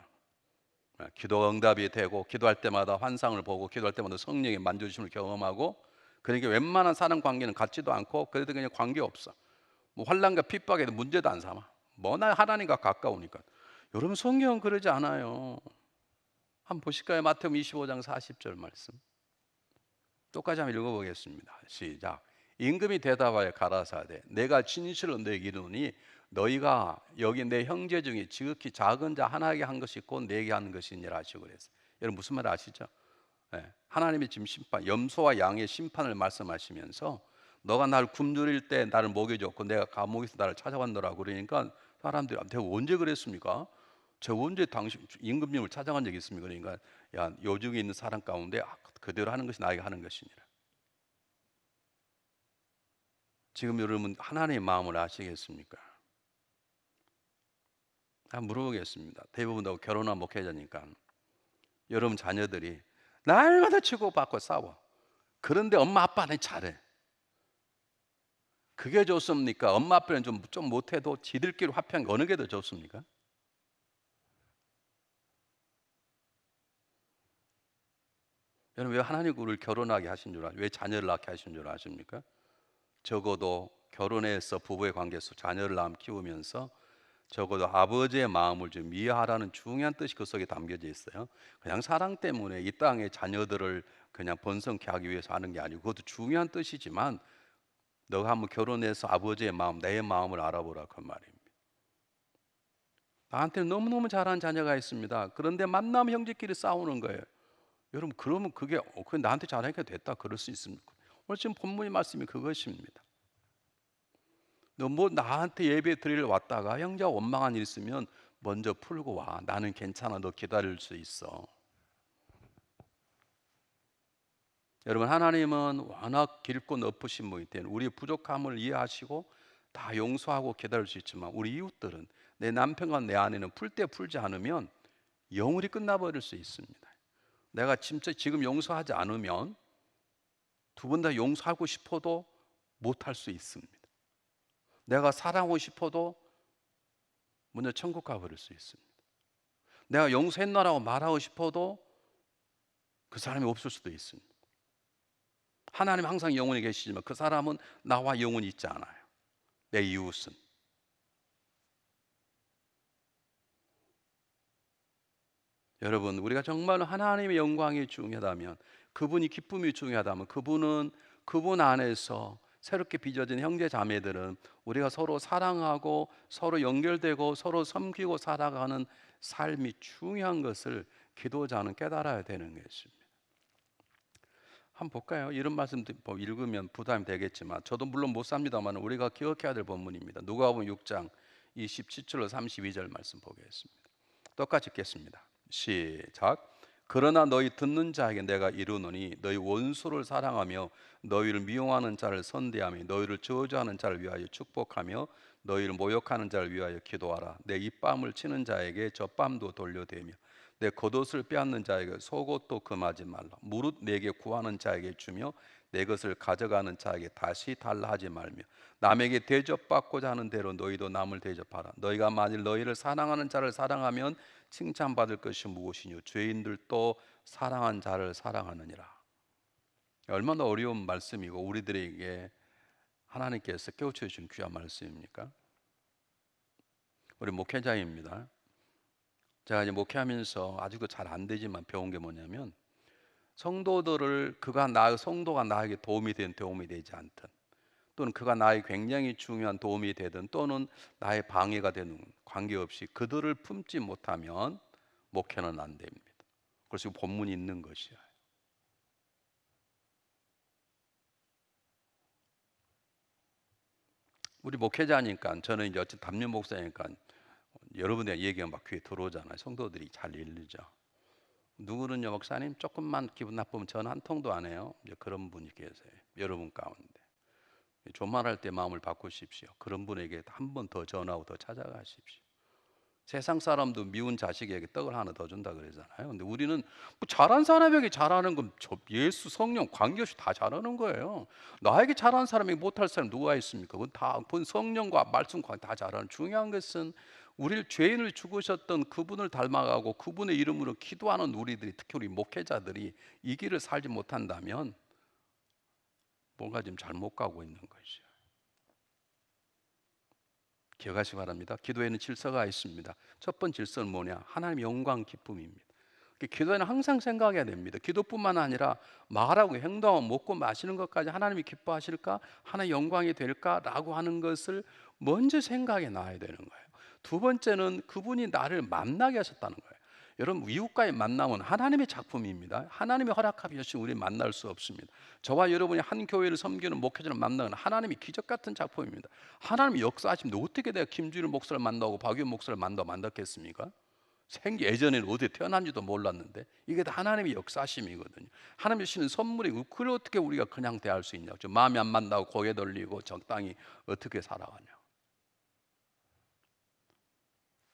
기도가 응답이 되고 기도할 때마다 환상을 보고 기도할 때마다 성령의 만져주심을 경험하고 그러니까 웬만한 사람 관계는 같지도 않고 그래도 그냥 관계 없어. 뭐 환난과 핍박에도 문제도 안 삼아. 뭐나 하나님과 가까우니까. 여러분 성경은 그러지 않아요. 한번 보실까요? 마태복음 25장 40절 말씀. 똑같이 한번 읽어보겠습니다. 시작. 임금이 대답하여 가라사대 내가 진실로 너에게 이르노니 너희가 여기 내 형제 중에 지극히 작은 자 하나에게 한 것이 곧 내게 하는 것이니라 하시고 그랬어요. 여러분 무슨 말 아시죠? 예, 하나님이 지금 심판, 염소와 양의 심판을 말씀하시면서 너가 나를 굶주릴 때 나를 먹여줬고 내가 감옥에서 나를 찾아왔노라고 그러니까 사람들이 내가 언제 그랬습니까? 제가 언제 당신 임금님을 찾아간 적이 있습니까? 그러니까 야, 요중에 있는 사람 가운데 그대로 하는 것이 나에게 하는 것이니라. 지금 여러분 하나님의 마음을 아시겠습니까? 물어보겠습니다. 대부분 다 결혼한 목회자니까 여러분 자녀들이 날마다 치고받고 싸워. 그런데 엄마 아빠는 잘해. 그게 좋습니까? 엄마 아빠는 좀 못해도 지들끼리 화평 어느 게 더 좋습니까? 여러분 왜 하나님 우리를 결혼하게 하신 줄 왜 자녀를 낳게 하신 줄 아십니까? 적어도 결혼해서 부부의 관계에서 자녀를 키우면서 적어도 아버지의 마음을 좀 이해하라는 중요한 뜻이 그 속에 담겨져 있어요. 그냥 사랑 때문에 이 땅의 자녀들을 그냥 번성케 하기 위해서 하는 게 아니고 그것도 중요한 뜻이지만 너가 한번 결혼해서 아버지의 마음, 내 마음을 알아보라 그 말입니다. 나한테는 너무너무 잘하는 자녀가 있습니다. 그런데 만나면 형제끼리 싸우는 거예요. 여러분 그러면 그게 나한테 잘하니까 됐다 그럴 수 있습니까? 오늘 지금 본문의 말씀이 그것입니다. 너 뭐 나한테 예배 드리러 왔다가 형제가 원망한 일 있으면 먼저 풀고 와. 나는 괜찮아. 너 기다릴 수 있어. 여러분 하나님은 워낙 길고 높으신 분이기 때문에 우리의 부족함을 이해하시고 다 용서하고 기다릴 수 있지만 우리 이웃들은 내 남편과 내 아내는 풀 때 풀지 않으면 영원히 끝나버릴 수 있습니다. 내가 진짜 지금 용서하지 않으면 두 번 다 용서하고 싶어도 못할 수 있습니다. 내가 사랑하고 싶어도 먼저 천국 가버릴 수 있습니다. 내가 용서했나라고 말하고 싶어도 그 사람이 없을 수도 있습니다. 하나님 항상 영원히 계시지만 그 사람은 나와 영원히 있지 않아요. 내 이웃은. 여러분 우리가 정말 하나님의 영광이 중요하다면 그분이 기쁨이 중요하다면 그분 안에서 새롭게 빚어진 형제 자매들은 우리가 서로 사랑하고 서로 연결되고 서로 섬기고 살아가는 삶이 중요한 것을 기도자는 깨달아야 되는 것입니다. 한번 볼까요? 이런 말씀 읽으면 부담이 되겠지만 저도 물론 못 삽니다만 우리가 기억해야 될 본문입니다. 누가복음 6장 27절로 32절 말씀 보겠습니다. 똑같이 읽겠습니다. 시작. 그러나 너희 듣는 자에게 내가 이르노니 너희 원수를 사랑하며 너희를 미워하는 자를 선대하며 너희를 저주하는 자를 위하여 축복하며 너희를 모욕하는 자를 위하여 기도하라. 내 입밤을 치는 자에게 젖밤도 돌려대며 내 겉옷을 빼앗는 자에게 속옷도 금하지 말라. 무릇 내게 구하는 자에게 주며 내 것을 가져가는 자에게 다시 달라 하지 말며 남에게 대접받고자 하는 대로 너희도 남을 대접하라. 너희가 만일 너희를 사랑하는 자를 사랑하면 칭찬받을 것이 무엇이뇨? 죄인들도 사랑한 자를 사랑하느니라. 얼마나 어려운 말씀이고 우리들에게 하나님께서 깨우쳐 주신 귀한 말씀입니까? 우리 목회자입니다. 제가 이제 목회하면서 아직도 잘 안 되지만 배운 게 뭐냐면 성도들을 성도가 나에게 도움이 되든 도움이 되지 않든 또는 그가 나에게 굉장히 중요한 도움이 되든 또는 나의 방해가 되는 관계없이 그들을 품지 못하면 목회는 안 됩니다. 그래서 본문이 있는 것이야. 우리 목회자니까 저는 이제 어쨌든 담임 목사니까 여러분의 얘기가 막 귀에 들어오잖아요. 성도들이 잘 읽죠. 누구는요 목사님 조금만 기분 나쁘면 전화 한 통도 안 해요. 이제 그런 분이 계세요. 여러분 가운데 조말할 때 마음을 바꾸십시오. 그런 분에게 한 번 더 전화하고 더 찾아가십시오. 세상 사람도 미운 자식에게 떡을 하나 더 준다 그러잖아요. 근데 우리는 뭐 잘한 사람에게 잘하는 건 예수 성령 관계없이 다 잘하는 거예요. 나에게 잘한 사람에게 못할 사람 누가 있습니까? 그건 다 성령과 말씀과 다 잘하는. 중요한 것은 우리를 죄인을 죽으셨던 그분을 닮아가고 그분의 이름으로 기도하는 우리들이 특히 우리 목회자들이 이 길을 살지 못한다면 뭔가 좀 잘못 가고 있는 것이죠. 기억하시기 바랍니다. 기도에는 질서가 있습니다. 첫 번째 질서는 뭐냐? 하나님의 영광 기쁨입니다. 기도에는 항상 생각해야 됩니다. 기도뿐만 아니라 말하고 행동하고 먹고 마시는 것까지 하나님이 기뻐하실까? 하나님의 영광이 될까라고 하는 것을 먼저 생각해 놔야 되는 거예요. 두 번째는 그분이 나를 만나게 하셨다는 거예요. 여러분, 이웃과의 만남은 하나님의 작품입니다. 하나님이 허락하시면 우리 만날 수 없습니다. 저와 여러분이 한 교회를 섬기는 목회자를 만나는 하나님이 기적 같은 작품입니다. 하나님이 역사하시면 어떻게 내가 김주일 목사를 만나고 박유현 목사를 만났겠습니까? 예전에는 어디에 태어난지도 몰랐는데 이게 다 하나님의 역사심이거든요. 하나님이 주시는 선물이고 그걸 어떻게 우리가 그냥 대할 수 있냐? 좀 마음이 안 맞다고 고개 돌리고 적당히 어떻게 살아가냐?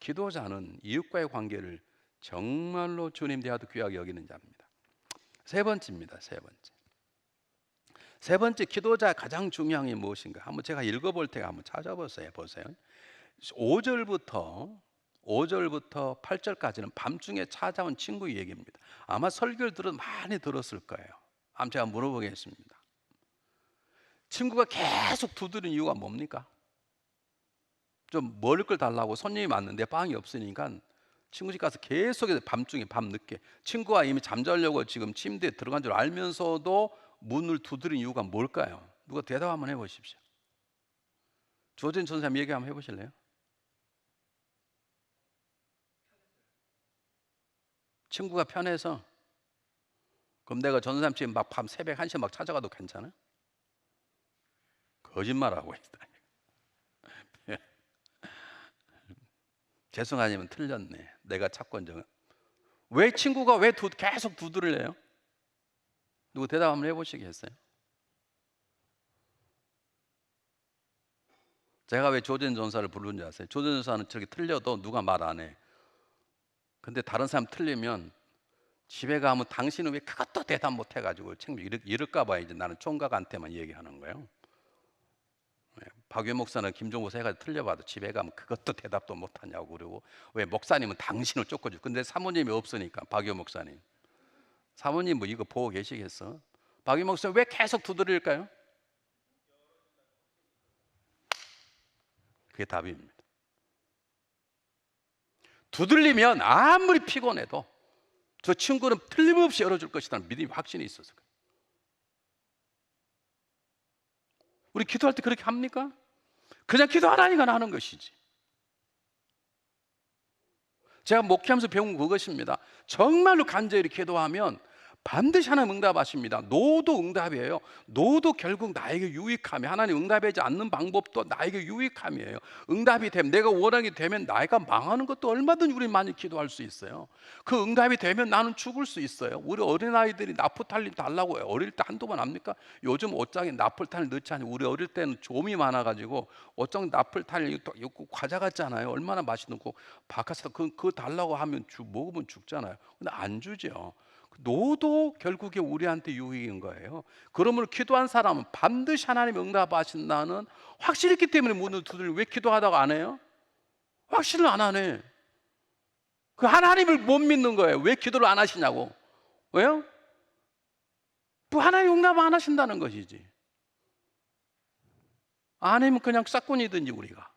기도자는 이웃과의 관계를 정말로 주님 대하도 귀하게 여기는 자입니다. 세 번째입니다. 세 번째 기도자의 가장 중요한 게 무엇인가? 한번 제가 읽어볼 테니까 한번 찾아보세요. 5절부터 8절까지는 밤중에 찾아온 친구 얘기입니다. 아마 설교를 들어 많이 들었을 거예요. 한번 제가 물어보겠습니다. 친구가 계속 두드리는 이유가 뭡니까? 좀 먹을 걸 달라고 손님이 왔는데 빵이 없으니까 친구 집 가서 계속해서 밤중에 밤늦게 친구가 이미 잠자려고 지금 침대에 들어간 줄 알면서도 문을 두드린 이유가 뭘까요? 누가 대답 한번 해보십시오. 조진 전사님 얘기 한번 해보실래요? 친구가 편해서. 그럼 내가 전사님 집에 막 밤 새벽 1시에 막 찾아가도 괜찮아요? 거짓말하고 있다. 죄송하지만 틀렸네. 내가 찾건 왜 친구가 계속 두드려요? 누구 대답 한번 해보시겠어요? 제가 왜 조전 전사를 부르는지 아세요? 조전 전사는 저렇게 틀려도 누가 말 안 해. 근데 다른 사람 틀리면 집에 가면 당신은 왜 그것도 대답 못 해가지고 이럴까 봐 이제 나는 총각한테만 얘기하는 거예요. 박유현 목사는 김종고사 해가지고 틀려봐도 집에 가면 그것도 대답도 못하냐고 그러고, 왜 목사님은 당신을 쫓겨주고. 근데 사모님이 없으니까 박유현 목사님, 사모님 뭐 이거 보고 계시겠어? 박유현 목사님 왜 계속 두드릴까요? 그게 답입니다. 두들리면 아무리 피곤해도 저 친구는 틀림없이 열어줄 것이라는 믿음이 확신이 있어서 그래요. 우리 기도할 때 그렇게 합니까? 그냥 기도하라니까 하는 것이지. 제가 목회하면서 배운 그것입니다. 정말로 간절히 기도하면 반드시 하나님 응답하십니다. 노도 응답이에요. 노도 결국 나에게 유익함이, 하나님 응답하지 않는 방법도 나에게 유익함이에요. 응답이 되면, 내가 원하게 되면 나이가 망하는 것도 얼마든지 우리 많이 기도할 수 있어요. 그 응답이 되면 나는 죽을 수 있어요. 우리 어린아이들이 나프탈린 달라고 해요. 어릴 때 한두 번 합니까? 요즘 옷장에 나프탈린 넣지 않아요. 우리 어릴 때는 좀이 많아가지고 옷장 나프탈린 과자 같잖아요. 얼마나 맛있는 거. 바깥에서 그거 달라고 하면 먹으면 죽잖아요. 근데 안 주죠. 노도 결국에 우리한테 유익인 거예요. 그러므로 기도한 사람은 반드시 하나님 응답하신다는 확실히 있기 때문에 문을 두드리고. 왜 기도하다가 안 해요? 확신을 안 하네. 그 하나님을 못 믿는 거예요. 왜 기도를 안 하시냐고. 왜요? 또 하나님 응답 안 하신다는 것이지. 아니면 그냥 싹군이든지 우리가.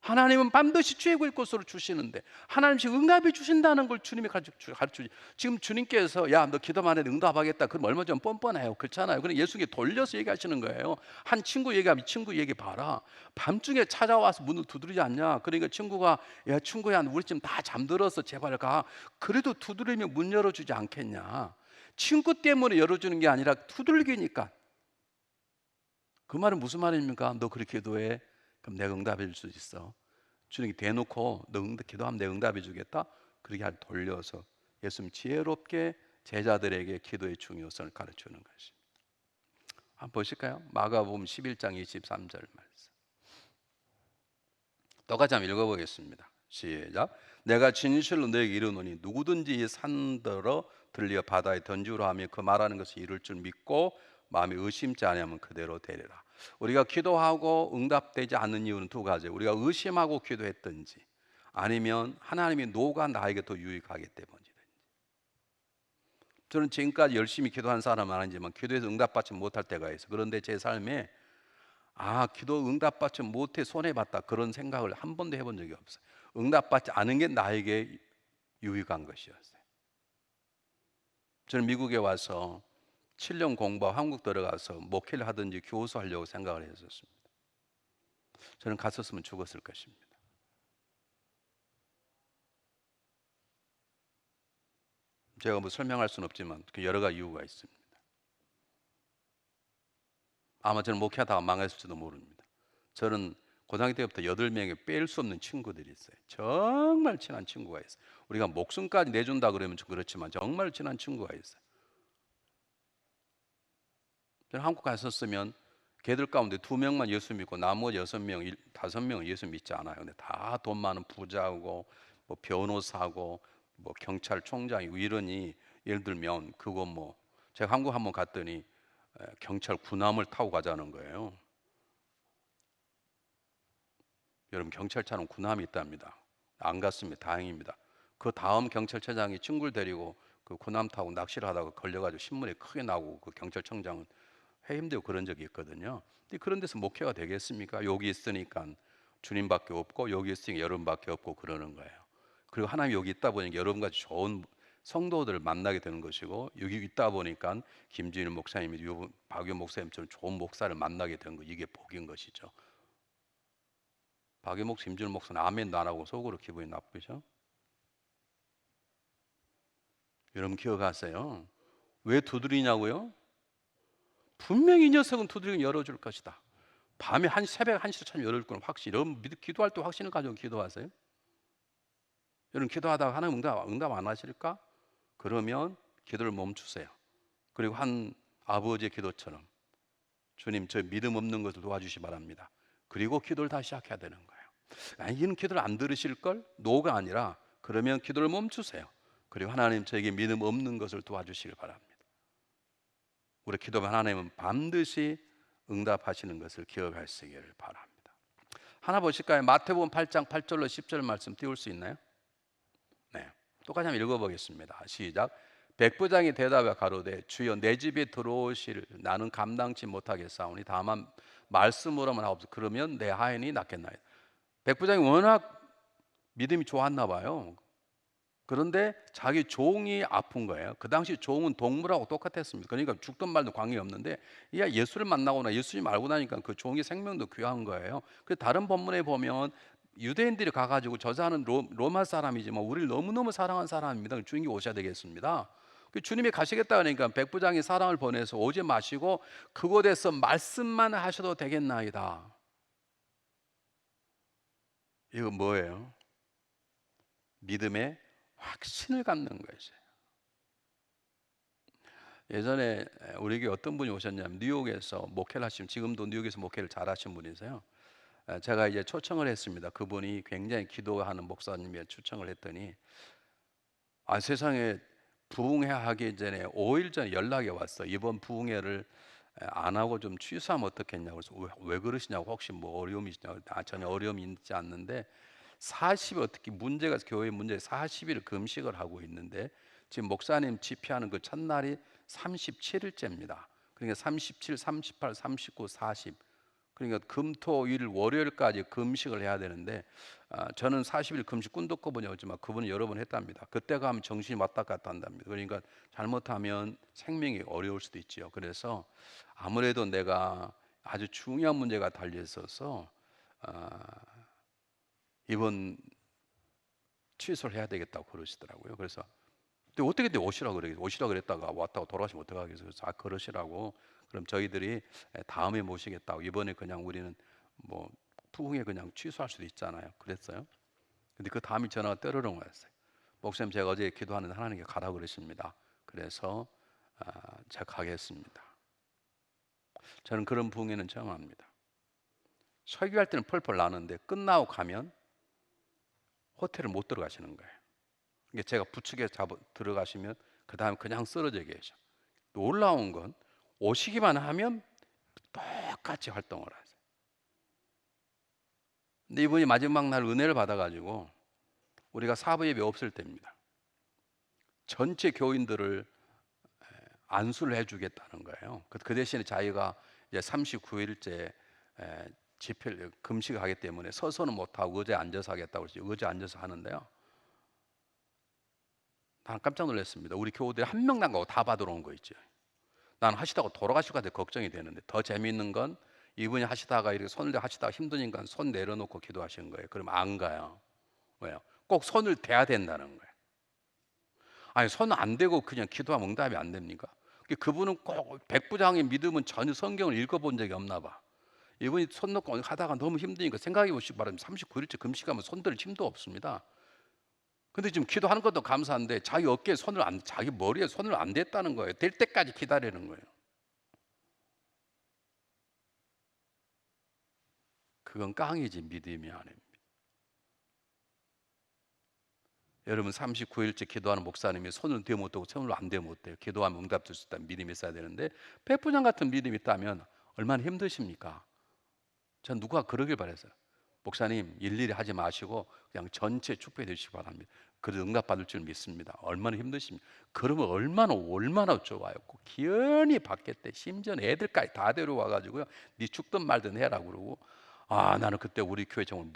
하나님은 반드시 최고의 것으로 주시는데, 하나님 지금 응답해 주신다는 걸 주님이 가르쳐주지. 지금 주님께서 야 너 기도만 해도 응답하겠다, 그럼 얼마 전 뻔뻔해요. 그렇잖아요. 그럼 예수님께 돌려서 얘기하시는 거예요. 한 친구 얘기하면 친구 얘기 봐라. 밤중에 찾아와서 문을 두드리지 않냐. 그러니까 친구가 야 친구야 우리 지금 다 잠들어서 제발 가. 그래도 두드리면 문 열어주지 않겠냐. 친구 때문에 열어주는 게 아니라 두들기니까. 그 말은 무슨 말입니까? 너 그렇게 기도해, 그럼 내가 응답해 줄 수 있어. 주님이 대놓고 너 기도하면 내가 응답해 주겠다. 그렇게 돌려서 예수님 지혜롭게 제자들에게 기도의 중요성을 가르치는 것입니다. 한번 보실까요? 마가복음 11장 23절 말씀. 똑같이 한번 읽어보겠습니다. 시작. 내가 진실로 너에게 이르노니 누구든지 이 산더러 들려 바다에 던지우라 하며 그 말하는 것을 이룰 줄 믿고 마음에 의심치 아니하면 그대로 되리라. 우리가 기도하고 응답되지 않는 이유는 두 가지. 우리가 의심하고 기도했든지, 아니면 하나님의 노가 나에게 더 유익하기 때문이든지. 저는 지금까지 열심히 기도한 사람은 아니지만 기도해서 응답받지 못할 때가 있어요. 그런데 제 삶에 기도 응답받지 못해 손해봤다, 그런 생각을 한 번도 해본 적이 없어요. 응답받지 않은 게 나에게 유익한 것이었어요. 저는 미국에 와서 7년 공부하고 한국 들어가서 목회를 하든지 교수하려고 생각을 했었습니다. 저는 갔었으면 죽었을 것입니다. 제가 뭐 설명할 수는 없지만 그 여러 가지 이유가 있습니다. 아마 저는 목회하다가 망했을지도 모릅니다. 저는 고등학교 때부터 8명의 뺄 수 없는 친구들이 있어요. 정말 친한 친구가 있어요. 우리가 목숨까지 내준다 그러면 좀 그렇지만 정말 친한 친구가 있어요. 저는 한국 갔었으면 걔들 가운데 2명만 예수 믿고 나머지 6명, 5명은 예수 믿지 않아요. 근데 다 돈 많은 부자고 뭐 변호사고 뭐 경찰총장이고 이러니, 예를 들면 그거 뭐 제가 한국 한번 갔더니 경찰 군함을 타고 가자는 거예요. 여러분, 경찰차는 군함이 있답니다. 안 갔습니다. 다행입니다. 그 다음 경찰차장이 친구를 데리고 그 군함 타고 낚시를 하다가 걸려가지고 신문에 크게 나오고 그 경찰청장은 해임되고 그런 적이 있거든요. 근데 그런 데서 목회가 되겠습니까? 여기 있으니까 주님밖에 없고 여기 있으니까 여러분밖에 없고 그러는 거예요. 그리고 하나님 여기 있다 보니까 여러분같이 좋은 성도들을 만나게 되는 것이고, 여기 있다 보니까 김진일 목사님이 박유 목사님처럼 좋은 목사를 만나게 되는 거, 이게 복인 것이죠. 박유 목사, 김진일 목사는 아멘도 안 하고 속으로 기분이 나쁘죠? 여러분 기억하세요? 왜 두드리냐고요? 분명히 이 녀석은 두드리면 열어줄 것이다. 밤에 새벽 1시로 참 열어줄 건 확신. 여러분 기도할 때 확신을 가지고 기도하세요? 여러분 기도하다가 하나님 응답 안 하실까? 그러면 기도를 멈추세요. 그리고 한 아버지의 기도처럼 주님, 저 믿음 없는 것을 도와주시 바랍니다. 그리고 기도를 다시 시작해야 되는 거예요. 아니, 이는 기도를 안 들으실걸? 노가 아니라 그러면 기도를 멈추세요. 그리고 하나님, 저에게 믿음 없는 것을 도와주시길 바랍니다. 우리 기도만 하나님은 반드시 응답하시는 것을 기억하시기를 바랍니다. 하나 보실까요? 마태복음 8장 8절로 10절 말씀 띄울 수 있나요? 네, 똑같이 한번 읽어보겠습니다. 시작. 백부장이 대답하여 가로되 주여, 내 집에 들어오실 나는 감당치 못하겠사오니 다만 말씀으로만 하옵소서. 그러면 내 하인이 낫겠나이다. 백부장이 워낙 믿음이 좋았나 봐요. 그런데 자기 종이 아픈 거예요. 그 당시 종은 동물하고 똑같았습니다. 그러니까 죽든 말든 관계없는데, 예수를 만나거나 예수님 알고 나니까 그 종이 생명도 귀한 거예요. 그 다른 본문에 보면 유대인들이 가가지고 저자는 로마 사람이지만 우리를 너무너무 사랑한 사람입니다. 주님이 오셔야 되겠습니다. 주님이 가시겠다 그러니까 백부장이 사람을 보내서 오지 마시고 그곳에서 말씀만 하셔도 되겠나이다. 이거 뭐예요? 믿음의 확신을 갖는 것이에요. 예전에 우리 교회 어떤 분이 오셨냐면 뉴욕에서 목회를 하시면, 지금도 뉴욕에서 목회를 잘 하신 분이세요. 제가 이제 초청을 했습니다. 그분이 굉장히 기도하는 목사님이 초청을 했더니, 세상에 부흥회 하기 전에 5일 전에 연락이 왔어. 이번 부흥회를 안 하고 좀 취소하면 어떻겠냐고. 그래서 왜 그러시냐고, 혹시 뭐 어려움이 있냐고. 전혀 어려움이 있지 않는데 40일, 어떻게 문제가, 교회 문제 40일 금식을 하고 있는데 지금 목사님 집회하는 그 첫날이 37일째입니다. 그러니까 37, 38, 39, 40, 그러니까 금토일 월요일까지 금식을 해야 되는데, 저는 40일 금식 꿈도 꿔본 적 없지만 그분은 여러 번 했답니다. 그때 가면 정신이 왔다 갔다 한답니다. 그러니까 잘못하면 생명이 어려울 수도 있지요. 그래서 아무래도 내가 아주 중요한 문제가 달려 있어서 이번 취소를 해야 되겠다고 그러시더라고요. 그래서 근데 어떻게 오시라 그랬다가 왔다고 돌아가시면 어떡하겠어요. 그래서 그러시라고, 그럼 저희들이 다음에 모시겠다고, 이번에 그냥 우리는 뭐 부흥회 그냥 취소할 수도 있잖아요. 그랬어요. 근데 그 다음에 전화가 떠르릉 왔어요. 목사님, 제가 어제 기도하는데 하나님께 가라 그러십니다. 그래서 제가 가겠습니다. 저는 그런 부흥회는 처음 합니다. 설교할 때는 펄펄 나는데 끝나고 가면 호텔을 못 들어가시는 거예요. 제가 부축에 들어가시면 그 다음에 그냥 쓰러져 계셔. 놀라운 건 오시기만 하면 똑같이 활동을 하세요. 근데 이분이 마지막 날 은혜를 받아가지고, 우리가 사부 예배 없을 때입니다. 전체 교인들을 안수를 해주겠다는 거예요. 그 대신에 자기가 이제 39일째 집회를 금식하기 때문에 서서는 못하고 의자에 앉아서 하겠다고 해서 의자에 앉아서 하는데요. 난 깜짝 놀랐습니다. 우리 교우들이 한 명당 가고 다 받으러 온 거 있죠. 난 하시다가 돌아가실 것 같아 걱정이 되는데, 더 재미있는 건 이분이 하시다가 이렇게 손을 하시다가 힘드니까 손 내려놓고 기도하시는 거예요. 그럼 안 가요. 왜요? 꼭 손을 대야 된다는 거예요. 아니, 손 안 대고 그냥 기도하면 응답이 안 됩니까? 그분은 꼭 백부장의 믿음은 전혀 성경을 읽어본 적이 없나 봐. 이분이 손 놓고 하다가 너무 힘드니까, 생각해 보시기 바랍니다. 39일째 금식하면 손 들 힘도 없습니다. 근데 지금 기도하는 것도 감사한데 자기 어깨에 손을 안, 자기 머리에 손을 안 댔다는 거예요. 될 때까지 기다리는 거예요. 그건 깡이지 믿음이 아닙니다. 여러분, 39일째 기도하는 목사님이 손을 대 못 대고 손을 안 대 못 대요. 기도하면 응답될 수 있다는 믿음이 있어야 되는데, 백부장 같은 믿음이 있다면 얼마나 힘드십니까? 전 누가 그러길 바랬어요. 목사님, 일일이 하지 마시고 그냥 전체 축복해 주시기 바랍니다. 그래도 응답 받을 줄 믿습니다. 얼마나 힘드십니까? 그러면 얼마나 좋아요. 꼭 기연히 받겠대. 심지어 애들까지 다 데려와 가지고요, 네 죽든 말든 해라고 그러고. 아, 나는 그때 우리 교회 정말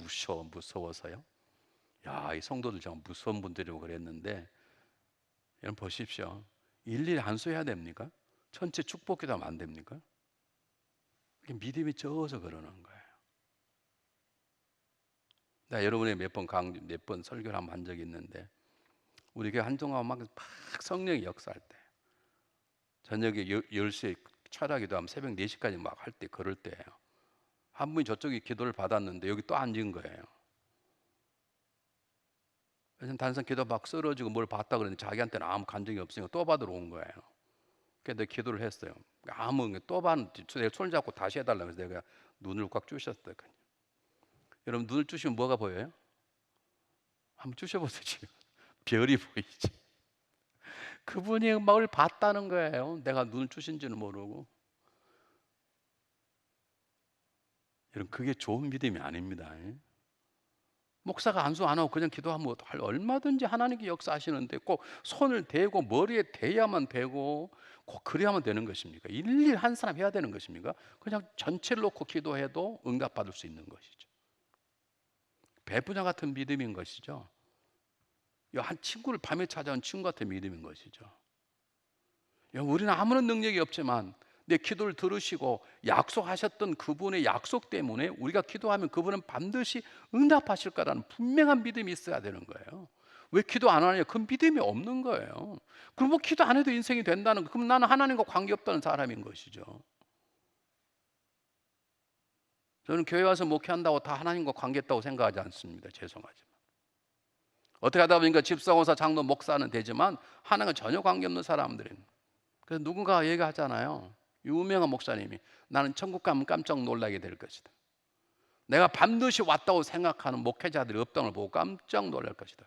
무서워서요. 야, 이 성도들 정말 무서운 분들이고 그랬는데, 여러분 보십시오. 일일이 안수해야 됩니까? 전체 축복기도 하면 안 됩니까? 믿음이 적어서 그러는 거예요. 나 여러분의 몇 번 설교를 한번 한 적이 있는데, 우리 교회 한동안 막 성령이 역사할 때, 저녁에 10시에 철학기도 하면 새벽 4시까지 막 할 때, 그럴 때예요. 한 분이 저쪽에 기도를 받았는데 여기 또 앉은 거예요. 그래서 단순 기도 막 쓰러지고 뭘 봤다 그랬는데 자기한테는 아무 감정이 없으니까 또 받으러 온 거예요. 그래서 내가 기도를 했어요. 또 봤는데 내가 손을 잡고 다시 해달라고 해서 내가 눈을 꽉 쑤셨어요. 여러분, 눈을 쑤시면 뭐가 보여요? 한번 쑤셔보세요. 지금 별이 보이지. 그분이 음악을 봤다는 거예요. 내가 눈을 쑤신지는 모르고. 여러분, 그게 좋은 믿음이 아닙니다. 목사가 안수 안 하고 그냥 기도하면 얼마든지 하나님께 역사하시는데, 꼭 손을 대고 머리에 대야만 되고 꼭 그래야만 되는 것입니까? 일일 한 사람 해야 되는 것입니까? 그냥 전체를 놓고 기도해도 응답받을 수 있는 것이죠. 배부자 같은 믿음인 것이죠. 한 친구를 밤에 찾아온 친구 같은 믿음인 것이죠. 우리는 아무런 능력이 없지만 내 기도를 들으시고 약속하셨던 그분의 약속 때문에 우리가 기도하면 그분은 반드시 응답하실 거라는 분명한 믿음이 있어야 되는 거예요. 왜 기도 안 하냐? 그 믿음이 없는 거예요. 그럼 뭐 기도 안 해도 인생이 된다는 거, 그럼 나는 하나님과 관계없다는 사람인 것이죠. 저는 교회 와서 목회한다고 다 하나님과 관계있다고 생각하지 않습니다. 죄송하지만. 어떻게 하다 보니까 집사원사, 장로, 목사는 되지만 하나님과 전혀 관계없는 사람들은. 그래서 누군가 얘기하잖아요. 유명한 목사님이, 나는 천국 가면 깜짝 놀라게 될 것이다. 내가 반드시 왔다고 생각하는 목회자들이 없다는 걸 보고 깜짝 놀랄 것이다.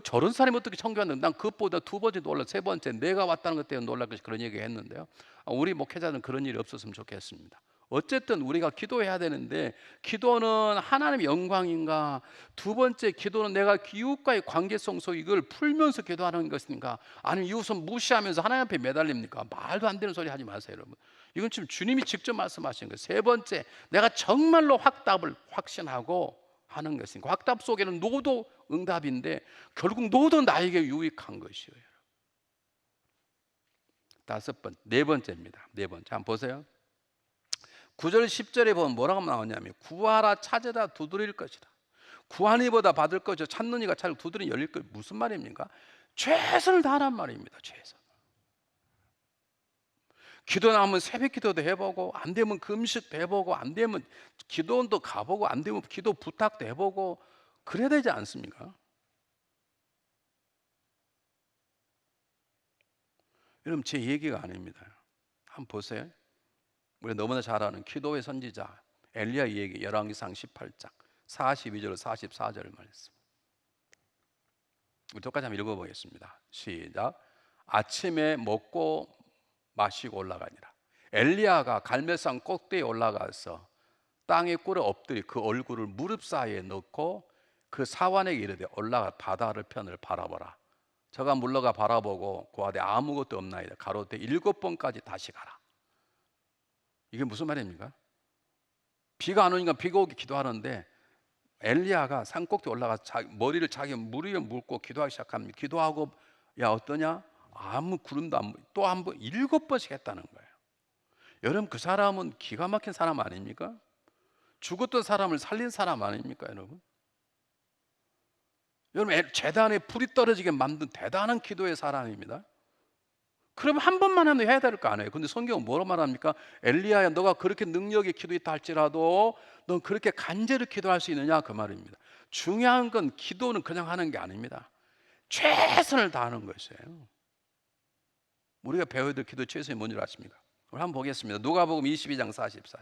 저런 사람이 어떻게 천국에 왔는데, 난 그것보다 두 번째 놀라, 세 번째 내가 왔다는 것 때문에 놀랄 것이, 그런 얘기 했는데요. 우리 목회자는 그런 일이 없었으면 좋겠습니다. 어쨌든 우리가 기도해야 되는데, 기도는 하나님의 영광인가, 두 번째 기도는 내가 이웃과의 관계성 속 이걸 풀면서 기도하는 것인가, 아니면 이웃을 무시하면서 하나님 앞에 매달립니까? 말도 안 되는 소리 하지 마세요, 여러분. 이건 지금 주님이 직접 말씀하신 거예요. 세 번째, 내가 정말로 확답을 확신하고 하는 것인가. 확답 속에는 노도 응답인데 결국 노도 나에게 유익한 것이에요. 네 번째입니다. 네 번째 한번 보세요. 9절 10절에 보면 뭐라고 나오냐면, 구하라, 찾으라, 두드릴 것이다. 구하니보다 받을 것이요 찾는 이가 찾고 두드리니 열릴 것. 무슨 말입니까? 최선을 다하란 말입니다. 최선. 기도 나오면 새벽 기도도 해보고, 안 되면 금식도 해보고, 안 되면 기도원도 가보고, 안 되면 기도 부탁도 해보고, 그래야 되지 않습니까? 여러분, 제 얘기가 아닙니다. 한번 보세요. 우리 너무나 잘 아는 기도의 선지자 엘리야 얘기, 열왕기상 18장 42절 44절 말씀. 우리 똑같이 한번 읽어보겠습니다. 시작. 아침에 먹고 마시고 올라가니라. 엘리야가 갈멜산 꼭대기에 올라가서 땅에 꿇어 엎드려 그 얼굴을 무릎 사이에 넣고 그 사환에게 이르되, 올라가 바다를 편을 바라보라. 저가 물러가 바라보고 고하되 아무것도 없나이다. 가로되 7번까지 다시 가라. 이게 무슨 말입니까? 비가 안 오니까 비가 오게 기도하는데, 엘리야가 산 꼭대기 올라가서 머리를 자기 무릎에 묻고 기도하기 시작합니다. 기도하고 야 어떠냐? 아무 구름도 안 보여. 또 한 번 7번씩 했다는 거예요. 여러분 그 사람은 기가 막힌 사람 아닙니까? 죽었던 사람을 살린 사람 아닙니까 여러분? 여러분 재단에 불이 떨어지게 만든 대단한 기도의 사람입니다. 그럼 한 번만 하면 해야 될 거 아니에요. 근데 성경은 뭐로 말합니까? 엘리야야 너가 그렇게 능력이 기도했다 할지라도 넌 그렇게 간절히 기도할 수 있느냐 그 말입니다. 중요한 건 기도는 그냥 하는 게 아닙니다. 최선을 다하는 것이에요. 우리가 배워야 될 기도 최선이 뭔지 아십니까? 우리 한번 보겠습니다. 누가복음 22장 44절.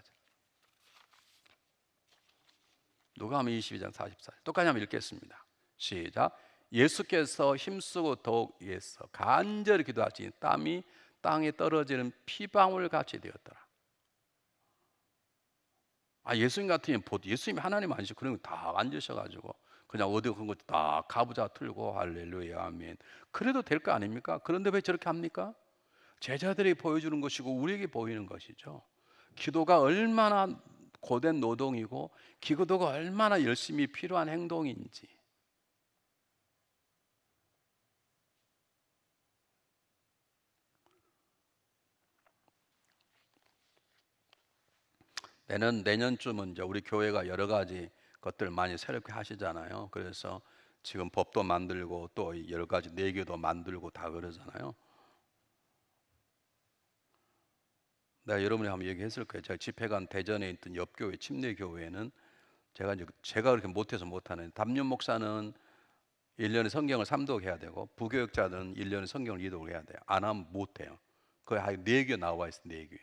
누가복음 22장 44절. 똑같이 한번 읽겠습니다. 시작. 예수께서 힘쓰고 더욱 위해서 간절히 기도하시니 땀이 땅에 떨어지는 피방울 같이 되었더라. 예수님 같으면 예수님이 하나님 아니시고 그런 거 다 앉으셔가지고 그냥 어디 그런 거 다 가부좌 틀고 할렐루야 아멘 그래도 될 거 아닙니까? 그런데 왜 저렇게 합니까? 제자들이 보여주는 것이고 우리에게 보이는 것이죠. 기도가 얼마나 고된 노동이고 기도가 얼마나 열심히 필요한 행동인지. 내년쯤은 이제 우리 교회가 여러 가지 것들을 많이 새롭게 하시잖아요. 그래서 지금 법도 만들고 또 여러 가지 내교도 만들고 다 그러잖아요. 내가 여러분이 한번 얘기했을 거예요. 제가 집회관 대전에 있던 옆교회 침례교회는 제가 그렇게 못해서 못하는 담임 목사는 1년에 성경을 3독해야 되고 부교육자는 1년에 성경을 2독을 해야 돼요. 안 하면 못해요. 거의 한 4개 나와 있어요. 4개.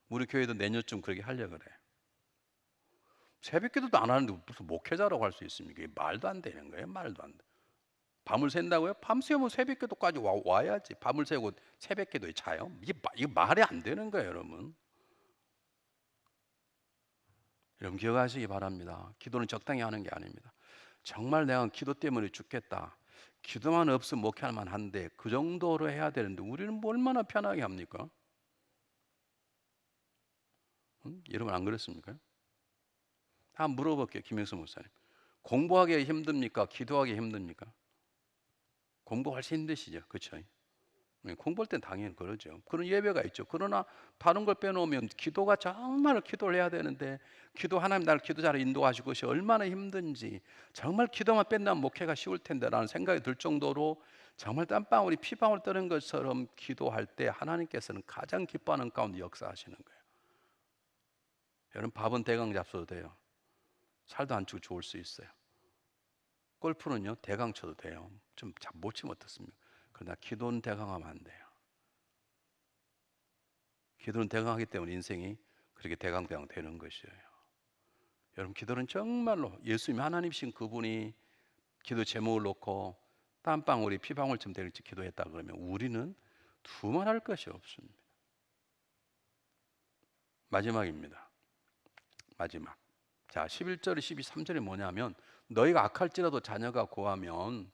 우리 교회도 내년쯤 그렇게 하려고 그래. 새벽기도도 안 하는데 무슨 목회자라고 할 수 있습니까? 이게 말도 안 되는 거예요. 말도 안 돼. 밤을 샌다고요? 밤새면 새벽기도까지 와야지. 밤을 새고 새벽기도에 자요? 이게 말이 안 되는 거예요, 여러분. 여러분 기억하시기 바랍니다. 기도는 적당히 하는 게 아닙니다. 정말 내가 기도 때문에 죽겠다. 기도만 없으면 목회할 만한데 그 정도로 해야 되는데 우리는 뭐 얼마나 편하게 합니까? 여러분 안 그렇습니까? 한번 물어볼게요. 김영수 목사님. 공부하기 힘듭니까? 기도하기 힘듭니까? 공부 훨씬 힘드시죠. 그렇죠? 공부할 땐 당연히 그러죠. 그런 예배가 있죠. 그러나 다른 걸 빼놓으면 기도가 정말 기도를 해야 되는데 하나님 나를 기도 잘 인도하시고 것이 얼마나 힘든지 정말 기도만 뺀다면 목회가 쉬울 텐데 라는 생각이 들 정도로 정말 땀방울이 피방울 뜨는 것처럼 기도할 때 하나님께서는 가장 기뻐하는 가운데 역사하시는 거예요. 여러분 밥은 대강 잡숴도 돼요. 살도 안 찌고 좋을 수 있어요. 골프는요 대강 쳐도 돼요. 좀 못 치면 어떻습니까? 그러나 기도는 대강하면 안 돼요. 기도는 대강하기 때문에 인생이 그렇게 대강대강 되는 것이에요. 여러분 기도는 정말로 예수님이 하나님이신 그분이 기도 제목을 놓고 땀방울이 피방울처럼 될지 기도했다 그러면 우리는 두말할 것이 없습니다. 마지막입니다. 마지막. 자 11절에 12절이 뭐냐면 너희가 악할지라도 자녀가 고하면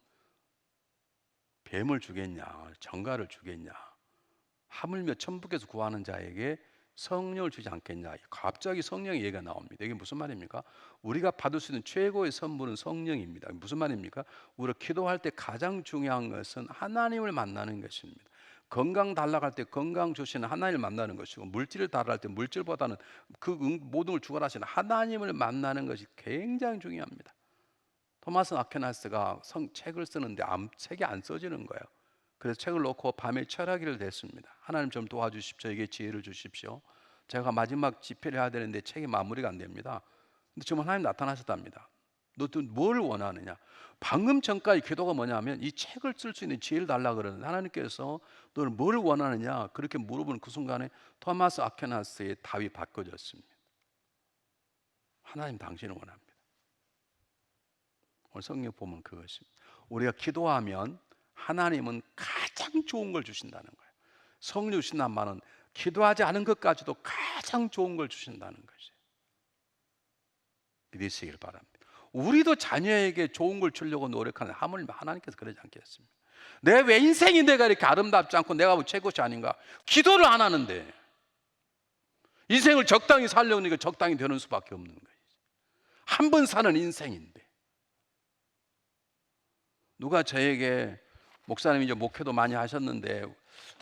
뱀을 주겠냐 정갈을 주겠냐 하물며 천국에서 구하는 자에게 성령을 주지 않겠냐. 갑자기 성령의 얘기가 나옵니다. 이게 무슨 말입니까? 우리가 받을 수 있는 최고의 선물은 성령입니다. 무슨 말입니까? 우리가 기도할 때 가장 중요한 것은 하나님을 만나는 것입니다. 건강 달라고 할 때 건강 주시는 하나님을 만나는 것이고 물질을 달라고 할 때 물질보다는 그 모든 걸 주관하시는 하나님을 만나는 것이 굉장히 중요합니다. 토마스 아퀴나스가 책을 쓰는데 책이 안 써지는 거예요. 그래서 책을 놓고 밤에 철학기를 냈습니다. 하나님 좀 도와주십시오. 저에게 지혜를 주십시오. 제가 마지막 집회를 해야 되는데 책이 마무리가 안 됩니다. 근데 정말 하나님 나타나셨답니다. 너 또 뭘 원하느냐? 방금 전까지 기도가 뭐냐면 이 책을 쓸 수 있는 지혜를 달라 그러는데 하나님께서 너는 뭘 원하느냐? 그렇게 물어보는 그 순간에 토마스 아퀴나스의 답이 바꿔졌습니다. 하나님 당신을 원합니다. 오늘 성경 보면 그것입니다. 우리가 기도하면 하나님은 가장 좋은 걸 주신다는 거예요. 성령 주신다는 말은 기도하지 않은 것까지도 가장 좋은 걸 주신다는 것이에요. 믿으시길 바랍니다. 우리도 자녀에게 좋은 걸 주려고 노력하는 하물며 하나님께서 그러지 않겠습니까? 왜 인생이 내가 이렇게 아름답지 않고 내가 뭐 최고치 아닌가? 기도를 안 하는데 인생을 적당히 살려니까 적당히 되는 수밖에 없는 거예요. 한 번 사는 인생인데 누가 저에게 목사님 이제 목회도 많이 하셨는데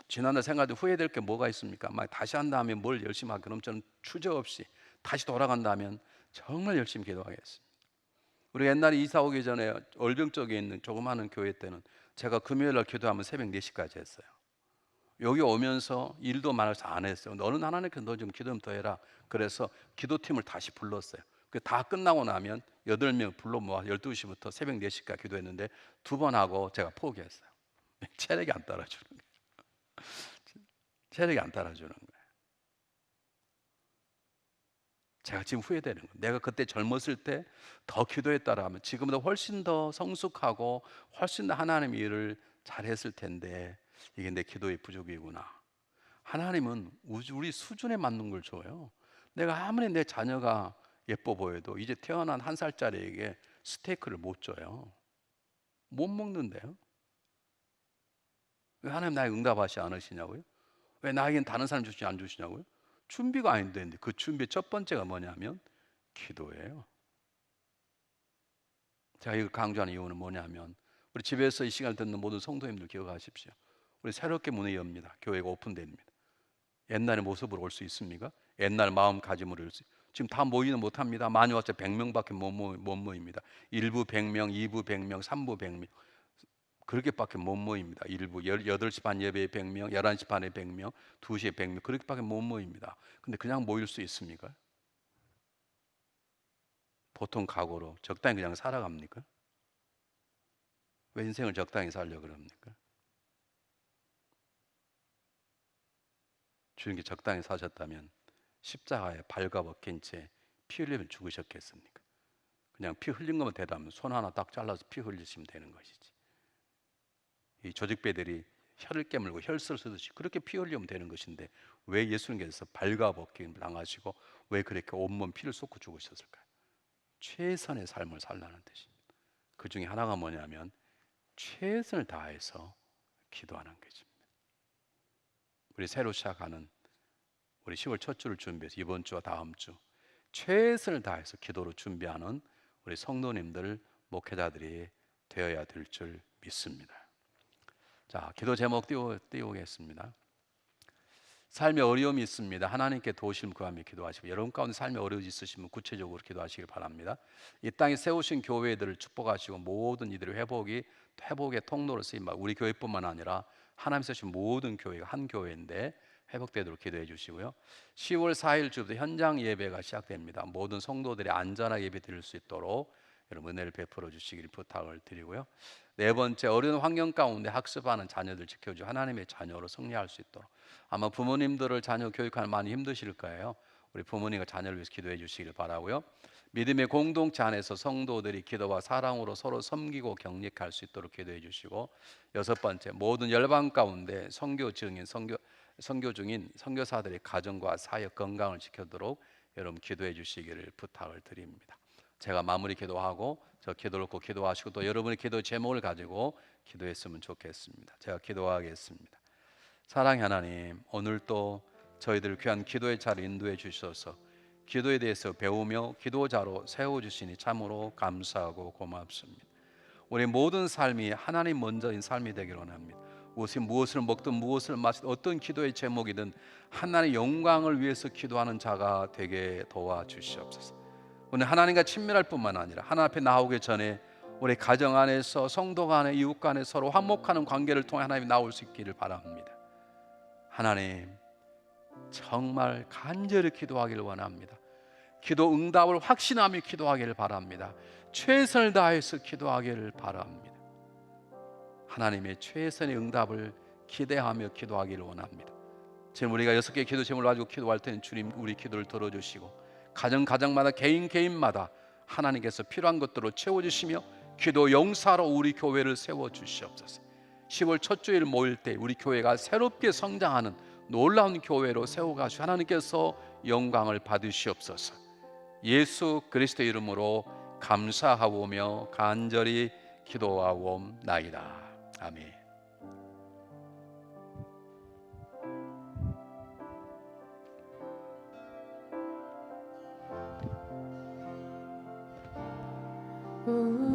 지난해 생각도 후회될 게 뭐가 있습니까? 막 다시 한다면 뭘 열심히 하고 그럼 저는 추적 없이 다시 돌아간다면 정말 열심히 기도하겠습니다. 우리 옛날에 이사 오기 전에 얼병 쪽에 있는 조그마한 교회 때는 제가 금요일 날 기도하면 새벽 4시까지 했어요. 여기 오면서 일도 많아서 안 했어요. 너는 하나님께 너 좀 기도 좀 더 해라. 그래서 기도팀을 다시 불렀어요. 그 다 끝나고 나면 8명 불러 모아 12시부터 새벽 4시까지 기도했는데 2번 하고 제가 포기했어요. 체력이 안 따라주는 거예요. 체력이 안 따라주는 거예요. 제가 지금 후회되는 거예요. 내가 그때 젊었을 때 더 기도했다라 하면 지금보다 훨씬 더 성숙하고 훨씬 더 하나님의 일을 잘했을 텐데 이게 내 기도의 부족이구나. 하나님은 우리 수준에 맞는 걸 줘요. 내가 아무리 내 자녀가 예뻐 보여도 이제 태어난 1살짜리에게 스테이크를 못 줘요. 못 먹는데요. 왜 하나님 나에게 응답하시 않으시냐고요? 왜 나에겐 다른 사람 주시 안 주시냐고요? 준비가 안 되는데 그 준비의 첫 번째가 뭐냐면 기도예요. 제가 이걸 강조하는 이유는 뭐냐면 우리 집에서 이 시간을 듣는 모든 성도님들 기억하십시오. 우리 새롭게 문을 엽니다. 교회가 오픈됩니다. 옛날의 모습으로 올 수 있습니까? 옛날 마음가짐으로 올 수 지금 다 모이는 못합니다. 많이 왔자 100명밖에 못 모입니다. 1부 100명, 2부 100명, 3부 100명 그렇게밖에 못 모입니다. 일부 8시 반 예배에 100명, 11시 반에 100명, 2시에 100명 그렇게밖에 못 모입니다. 근데 그냥 모일 수 있습니까? 보통 각오로 적당히 그냥 살아갑니까? 왜 인생을 적당히 살려고 그럽니까? 주님께 적당히 사셨다면 십자가에 발가벗긴 채 피 흘리면 죽으셨겠습니까? 그냥 피 흘린 것만 대답하면 손 하나 딱 잘라서 피 흘리시면 되는 것이지. 이 조직배들이 혀를 깨물고 혈서를 쓰듯이 그렇게 피 흘리면 되는 것인데 왜 예수님께서 발가벗김 당하시고 왜 그렇게 온몸 피를 쏟고 죽으셨을까요? 최선의 삶을 살라는 뜻입니다. 그 중에 하나가 뭐냐면 최선을 다해서 기도하는 것입니다. 우리 새로 시작하는 우리 10월 첫 주를 준비해서 이번 주와 다음 주 최선을 다해서 기도로 준비하는 우리 성도님들 목회자들이 되어야 될 줄 믿습니다. 자, 기도 제목 띄우겠습니다. 삶에 어려움이 있습니다. 하나님께 도우심 구하며 기도하시고 여러분 가운데 삶에 어려움이 있으시면 구체적으로 기도하시길 바랍니다. 이 땅에 세우신 교회들을 축복하시고 모든 이들의 회복의 통로로 쓰임 받고 우리 교회뿐만 아니라 하나님 세우신 모든 교회가 한 교회인데 회복되도록 기도해 주시고요. 10월 4일 주부터 현장 예배가 시작됩니다. 모든 성도들이 안전하게 예배 드릴 수 있도록 여러분 은혜를 베풀어 주시길 부탁을 드리고요. 네 번째, 어려운 환경 가운데 학습하는 자녀들 지켜주고 하나님의 자녀로 승리할 수 있도록 아마 부모님들을 자녀 교육하는 많이 힘드실 거예요. 우리 부모님과 자녀를 위해서 기도해 주시길 바라고요. 믿음의 공동체 안에서 성도들이 기도와 사랑으로 서로 섬기고 격려할 수 있도록 기도해 주시고 여섯 번째, 모든 열방 가운데 선교 중인 선교사들의 가정과 사역 건강을 지켜도록 여러분 기도해 주시기를 부탁을 드립니다. 제가 마무리 기도하고 저 기도를 꼭 기도하시고 또 여러분의 기도 제목을 가지고 기도했으면 좋겠습니다. 제가 기도하겠습니다. 사랑의 하나님, 오늘 또 저희들 귀한 기도의 자리에 인도해 주셔서 기도에 대해서 배우며 기도자로 세워주시니 참으로 감사하고 고맙습니다. 우리 모든 삶이 하나님 먼저인 삶이 되기를 원합니다. 무엇을 먹든 무엇을 마시든 어떤 기도의 제목이든 하나님의 영광을 위해서 기도하는 자가 되게 도와주시옵소서. 오늘 하나님과 친밀할 뿐만 아니라 하나님 앞에 나오기 전에 우리 가정 안에서 성도 간에 이웃 간에 서로 화목하는 관계를 통해 하나님이 나올 수 있기를 바랍니다. 하나님 정말 간절히 기도하기를 원합니다. 기도 응답을 확신하며 기도하기를 바랍니다. 최선을 다해서 기도하기를 바랍니다. 하나님의 최선의 응답을 기대하며 기도하기를 원합니다. 지금 우리가 6개의 기도 제목을 가지고 기도할 때는 주님 우리 기도를 들어주시고 가정마다 개인마다 하나님께서 필요한 것들로 채워주시며 기도 용사로 우리 교회를 세워주시옵소서. 10월 첫 주일 모일 때 우리 교회가 새롭게 성장하는 놀라운 교회로 세워가시고 하나님께서 영광을 받으시옵소서. 예수 그리스도의 이름으로 감사하오며 간절히 기도하옵나이다. 아멘. 우